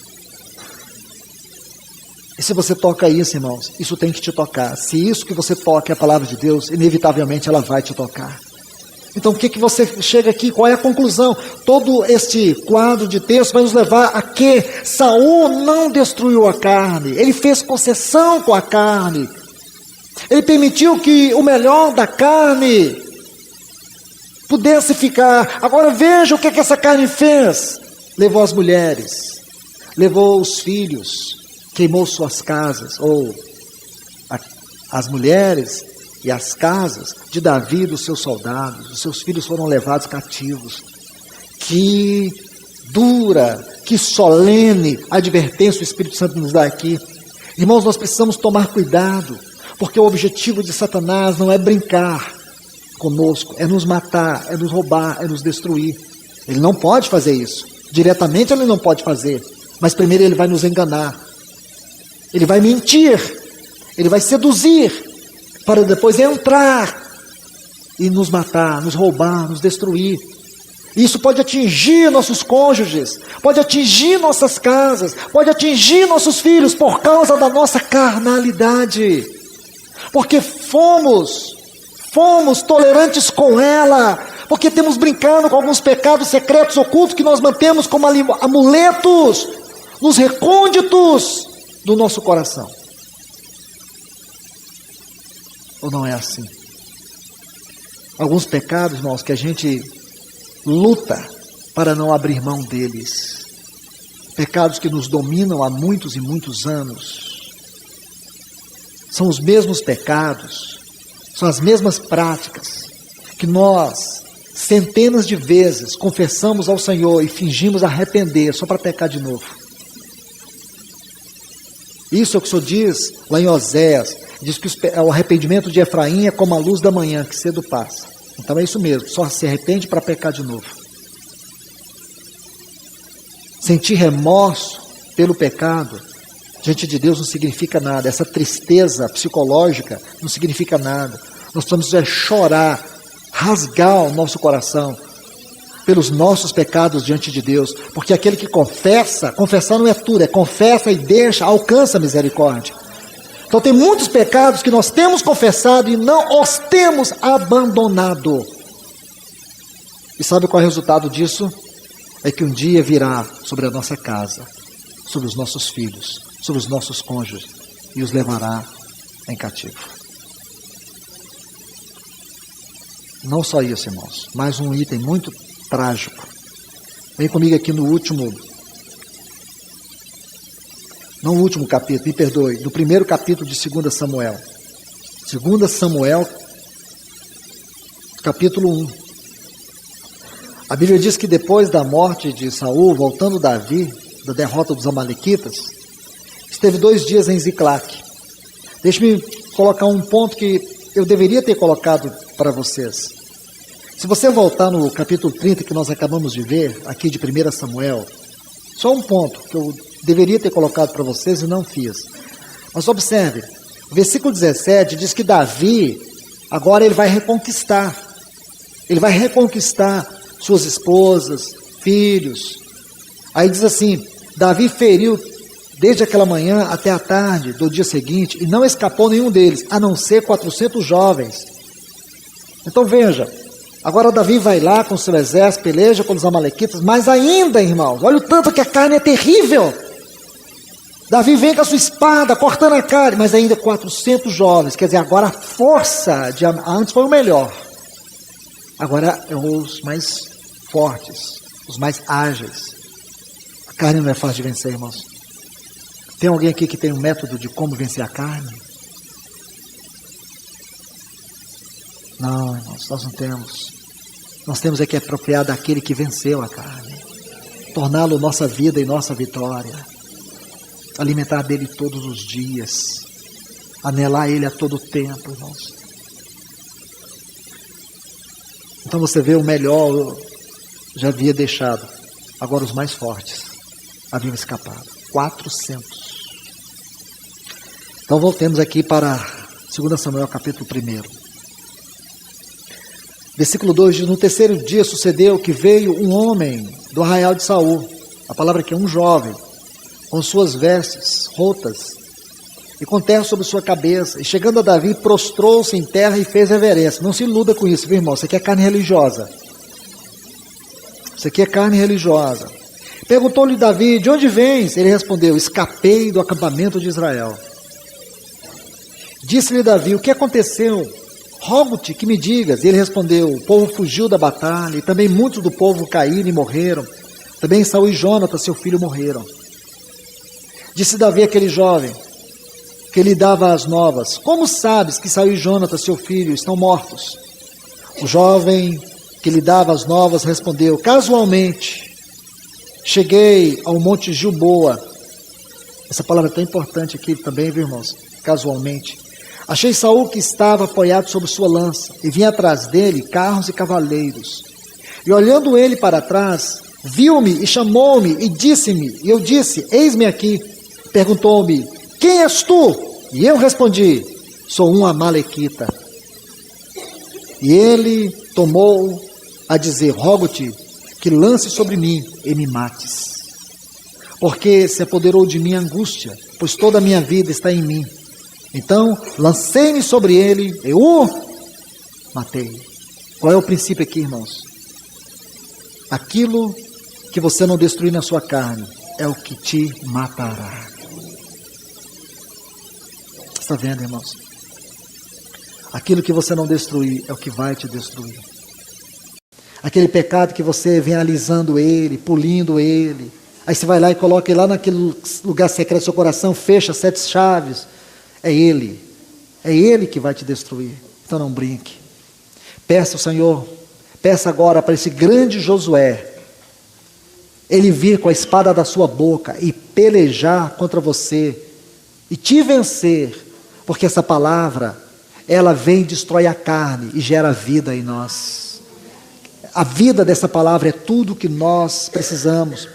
E se você toca isso, irmãos, isso tem que te tocar. Se isso que você toca é a palavra de Deus, inevitavelmente ela vai te tocar. Então o que você chega aqui? Qual é a conclusão? Todo este quadro de texto vai nos levar a que Saul não destruiu a carne. Ele fez concessão com a carne. Ele permitiu que o melhor da carne pudesse ficar. Agora veja o que essa carne fez. Levou as mulheres, levou os filhos, queimou suas casas, ou as mulheres e as casas de Davi e dos seus soldados. Os seus filhos foram levados cativos. Que dura, que solene advertência o Espírito Santo nos dá aqui. Irmãos, nós precisamos tomar cuidado, porque o objetivo de Satanás não é brincar conosco, é nos matar, é nos roubar, é nos destruir. Ele não pode fazer isso. Diretamente ele não pode fazer, mas primeiro ele vai nos enganar. Ele vai mentir, ele vai seduzir, para depois entrar e nos matar, nos roubar, nos destruir. Isso pode atingir nossos cônjuges, pode atingir nossas casas, pode atingir nossos filhos por causa da nossa carnalidade. Porque fomos tolerantes com ela, porque temos brincado com alguns pecados secretos ocultos que nós mantemos como amuletos nos recônditos do nosso coração. Ou não é assim? Alguns pecados, irmãos, que a gente luta para não abrir mão deles. Pecados que nos dominam há muitos e muitos anos. São os mesmos pecados, são as mesmas práticas que nós, centenas de vezes, confessamos ao Senhor e fingimos arrepender só para pecar de novo. Isso é o que o Senhor diz lá em Oséias. Diz que o arrependimento de Efraim é como a luz da manhã, que cedo passa. Então é isso mesmo, só se arrepende para pecar de novo. Sentir remorso pelo pecado diante de Deus não significa nada. Essa tristeza psicológica não significa nada. Nós precisamos chorar, rasgar o nosso coração pelos nossos pecados diante de Deus, porque aquele que confessa, confessar não é tudo, é confessa e deixa, alcança a misericórdia. Então tem muitos pecados que nós temos confessado e não os temos abandonado. E sabe qual é o resultado disso? É que um dia virá sobre a nossa casa, sobre os nossos filhos, sobre os nossos cônjuges, e os levará em cativo. Não só isso, irmãos, mais um item muito trágico. Vem comigo aqui no último capítulo, me perdoe, no primeiro capítulo de 2 Samuel. 2 Samuel, capítulo 1. A Bíblia diz que depois da morte de Saul, voltando Davi, da derrota dos amalequitas, esteve 2 dias em Ziclague. Deixe-me colocar um ponto que eu deveria ter colocado para vocês. Se você voltar no capítulo 30 que nós acabamos de ver, aqui de 1 Samuel, só um ponto que eu deveria ter colocado para vocês e não fiz. Mas observe, o versículo 17 diz que Davi, agora ele vai reconquistar. Ele vai reconquistar suas esposas, filhos. Aí diz assim, Davi feriu desde aquela manhã até a tarde do dia seguinte e não escapou nenhum deles, a não ser 400 jovens. Então veja, agora Davi vai lá com seu exército, peleja com os amalequitas, mas ainda, irmãos, olha o tanto que a carne é terrível. Davi vem com a sua espada, cortando a carne, mas ainda 400 jovens, quer dizer, agora a força de antes foi o melhor. Agora é os mais fortes, os mais ágeis. A carne não é fácil de vencer, irmãos. Tem alguém aqui que tem um método de como vencer a carne? Não, irmãos, nós não temos. Nós temos é que apropriar daquele que venceu a carne, torná-lo nossa vida e nossa vitória, alimentar dele todos os dias, anelar ele a todo tempo, irmãos. Então você vê, o melhor eu já havia deixado, agora os mais fortes haviam escapado, 400. Então voltemos aqui para 2 Samuel capítulo 1. Versículo 2 diz, no terceiro dia sucedeu que veio um homem do arraial de Saul, a palavra aqui é um jovem, com suas vestes rotas e com terra sobre sua cabeça, e chegando a Davi, prostrou-se em terra e fez reverência. Não se iluda com isso, viu, irmão? Isso aqui é carne religiosa. Isso aqui é carne religiosa. Perguntou-lhe Davi, de onde vens? Ele respondeu, escapei do acampamento de Israel. Disse-lhe Davi, o que aconteceu? Rogo-te que me digas. E ele respondeu, o povo fugiu da batalha, e também muitos do povo caíram e morreram. Também Saul e Jonatas, seu filho, morreram. Disse Davi àquele jovem, que lhe dava as novas, como sabes que Saul e Jonatas, seu filho, estão mortos? O jovem que lhe dava as novas respondeu, casualmente, cheguei ao monte Gilboa. Essa palavra é tão importante aqui também, viu, irmãos? Casualmente. Achei Saul que estava apoiado sobre sua lança, e vinha atrás dele carros e cavaleiros. E olhando ele para trás, viu-me e chamou-me e disse-me, e eu disse, eis-me aqui. Perguntou-me, quem és tu? E eu respondi, sou um amalequita. E ele tomou a dizer, rogo-te que lance sobre mim e me mates. Porque se apoderou de mim a angústia, pois toda a minha vida está em mim. Então, lancei-me sobre ele, eu o matei. Qual é o princípio aqui, irmãos? Aquilo que você não destruir na sua carne é o que te matará. Está vendo, irmãos? Aquilo que você não destruir é o que vai te destruir. Aquele pecado que você vem alisando ele, polindo ele, aí você vai lá e coloca ele lá naquele lugar secreto do seu coração, fecha 7 chaves. É ele que vai te destruir. Então não brinque. Peça ao Senhor, peça agora para esse grande Josué, ele vir com a espada da sua boca e pelejar contra você e te vencer, porque essa palavra, ela vem, destrói a carne e gera vida em nós. A vida dessa palavra é tudo que nós precisamos,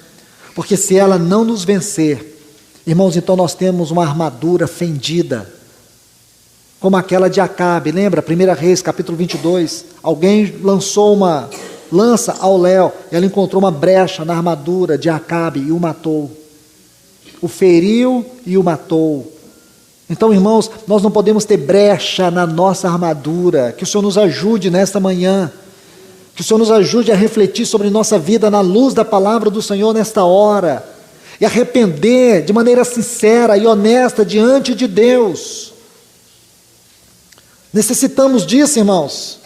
porque se ela não nos vencer, Irmãos, então nós temos uma armadura fendida, como aquela de Acabe. Lembra? 1 Reis, capítulo 22. Alguém lançou uma lança ao léu, e ela encontrou uma brecha na armadura de Acabe e o matou. O feriu e o matou. Então, irmãos, nós não podemos ter brecha na nossa armadura. Que o Senhor nos ajude nesta manhã. Que o Senhor nos ajude a refletir sobre nossa vida na luz da palavra do Senhor nesta hora. E arrepender de maneira sincera e honesta diante de Deus. Necessitamos disso, irmãos.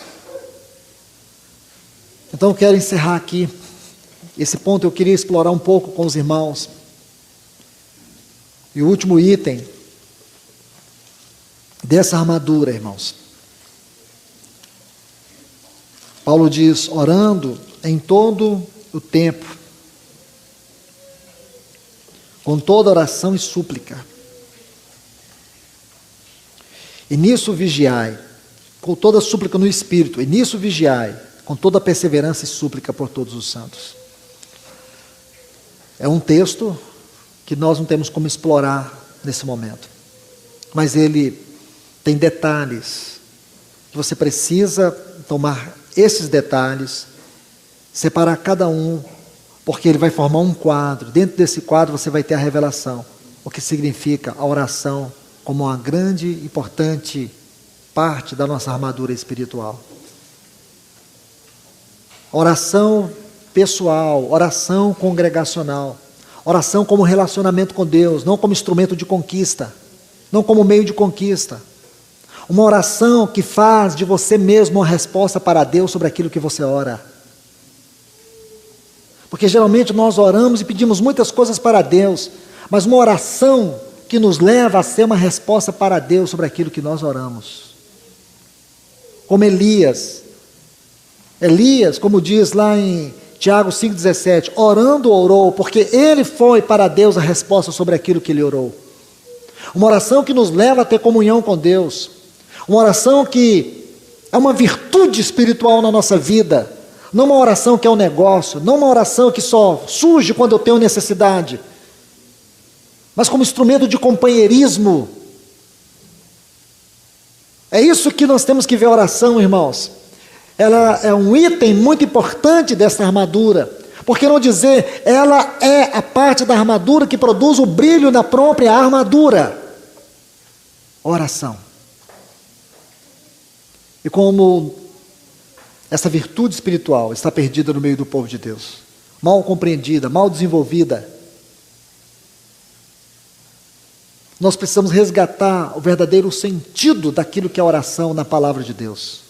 Então eu quero encerrar aqui. Esse ponto eu queria explorar um pouco com os irmãos. E o último item dessa armadura, irmãos. Paulo diz, orando em todo o tempo, com toda oração e súplica. E nisso vigiai, com toda súplica no Espírito, e nisso vigiai, com toda perseverança e súplica por todos os santos. É um texto que nós não temos como explorar nesse momento. Mas ele tem detalhes que você precisa tomar esses detalhes, separar cada um, porque ele vai formar um quadro. Dentro desse quadro você vai ter a revelação, o que significa a oração como uma grande e importante parte da nossa armadura espiritual. Oração pessoal, oração congregacional, oração como relacionamento com Deus, não como instrumento de conquista, não como meio de conquista. Uma oração que faz de você mesmo uma resposta para Deus sobre aquilo que você ora. Porque geralmente nós oramos e pedimos muitas coisas para Deus, mas uma oração que nos leva a ser uma resposta para Deus sobre aquilo que nós oramos. Como Elias, como diz lá em Tiago 5,17, orando orou, porque ele foi para Deus a resposta sobre aquilo que ele orou. Uma oração que nos leva a ter comunhão com Deus. Uma oração que é uma virtude espiritual na nossa vida. Não uma oração que é um negócio, não uma oração que só surge quando eu tenho necessidade, mas como instrumento de companheirismo. É isso que nós temos que ver a oração, irmãos. Ela é um item muito importante dessa armadura. Por que não dizer, ela é a parte da armadura que produz o brilho da própria armadura. Oração. E como essa virtude espiritual está perdida no meio do povo de Deus, mal compreendida, mal desenvolvida, nós precisamos resgatar o verdadeiro sentido daquilo que é a oração na palavra de Deus.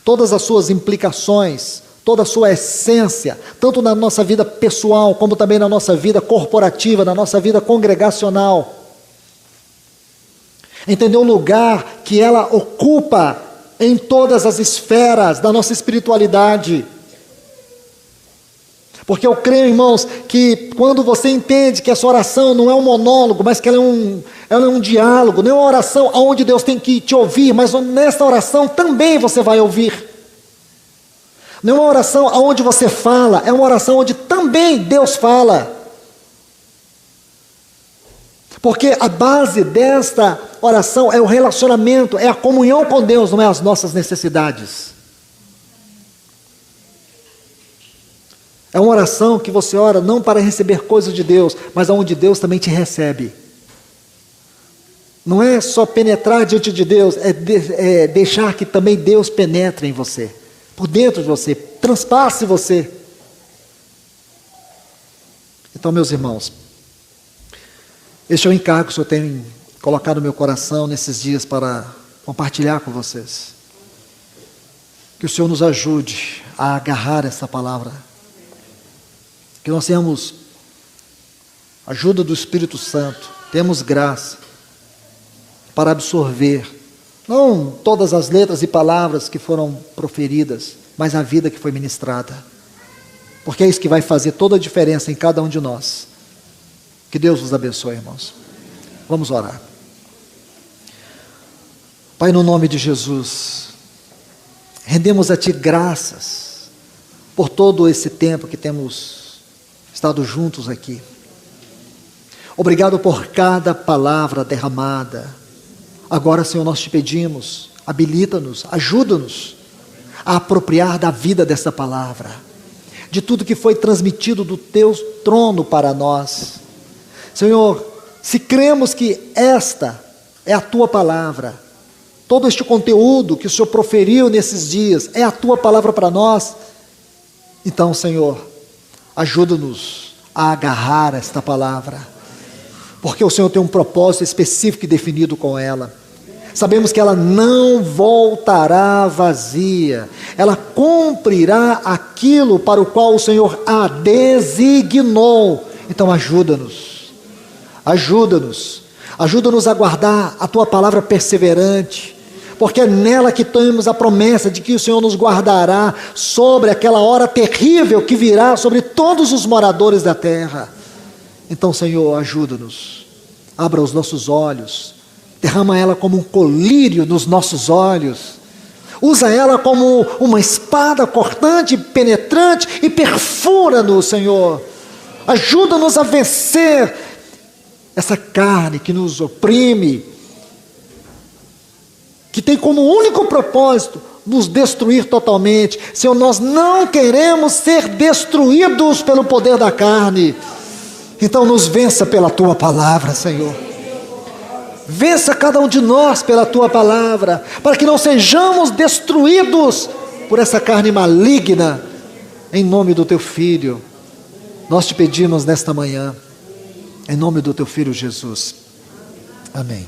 Todas as suas implicações, toda a sua essência, tanto na nossa vida pessoal, como também na nossa vida corporativa, na nossa vida congregacional. Entender o lugar que ela ocupa em todas as esferas da nossa espiritualidade. Porque eu creio, irmãos, que quando você entende que essa oração não é um monólogo, mas que ela é um diálogo, não é uma oração onde Deus tem que te ouvir, mas nessa oração também você vai ouvir. Não é uma oração onde você fala, é uma oração onde também Deus fala. Porque a base desta oração é o relacionamento, é a comunhão com Deus, não é as nossas necessidades. É uma oração que você ora não para receber coisas de Deus, mas aonde Deus também te recebe. Não é só penetrar diante de Deus, é deixar que também Deus penetre em você, por dentro de você, transpasse você. Então, meus irmãos, este é o encargo que o Senhor tem colocado no meu coração nesses dias para compartilhar com vocês. Que o Senhor nos ajude a agarrar essa palavra. Que nós tenhamos ajuda do Espírito Santo, temos graça para absorver, não todas as letras e palavras que foram proferidas, mas a vida que foi ministrada. Porque é isso que vai fazer toda a diferença em cada um de nós. Que Deus nos abençoe, irmãos. Vamos orar. Pai, no nome de Jesus, rendemos a Ti graças por todo esse tempo que temos estado juntos aqui. Obrigado por cada palavra derramada. Agora, Senhor, nós te pedimos, habilita-nos, ajuda-nos a apropriar da vida dessa palavra, de tudo que foi transmitido do teu trono para nós. Senhor, se cremos que esta é a tua palavra, todo este conteúdo que o Senhor proferiu nesses dias é a tua palavra para nós, então, Senhor, ajuda-nos a agarrar esta palavra, porque o Senhor tem um propósito específico e definido com ela. Sabemos que ela não voltará vazia, ela cumprirá aquilo para o qual o Senhor a designou. Então ajuda-nos a guardar a tua palavra perseverante, porque é nela que temos a promessa de que o Senhor nos guardará sobre aquela hora terrível que virá sobre todos os moradores da terra. Então, Senhor, ajuda-nos, abra os nossos olhos, derrama ela como um colírio nos nossos olhos, usa ela como uma espada cortante, penetrante, e perfura-nos, Senhor. Ajuda-nos a vencer essa carne que nos oprime, que tem como único propósito nos destruir totalmente. Senhor, nós não queremos ser destruídos pelo poder da carne. Então nos vença pela tua palavra, Senhor. Vença cada um de nós pela tua palavra, para que não sejamos destruídos por essa carne maligna. Em nome do teu Filho, nós te pedimos nesta manhã, em nome do teu Filho Jesus. Amém.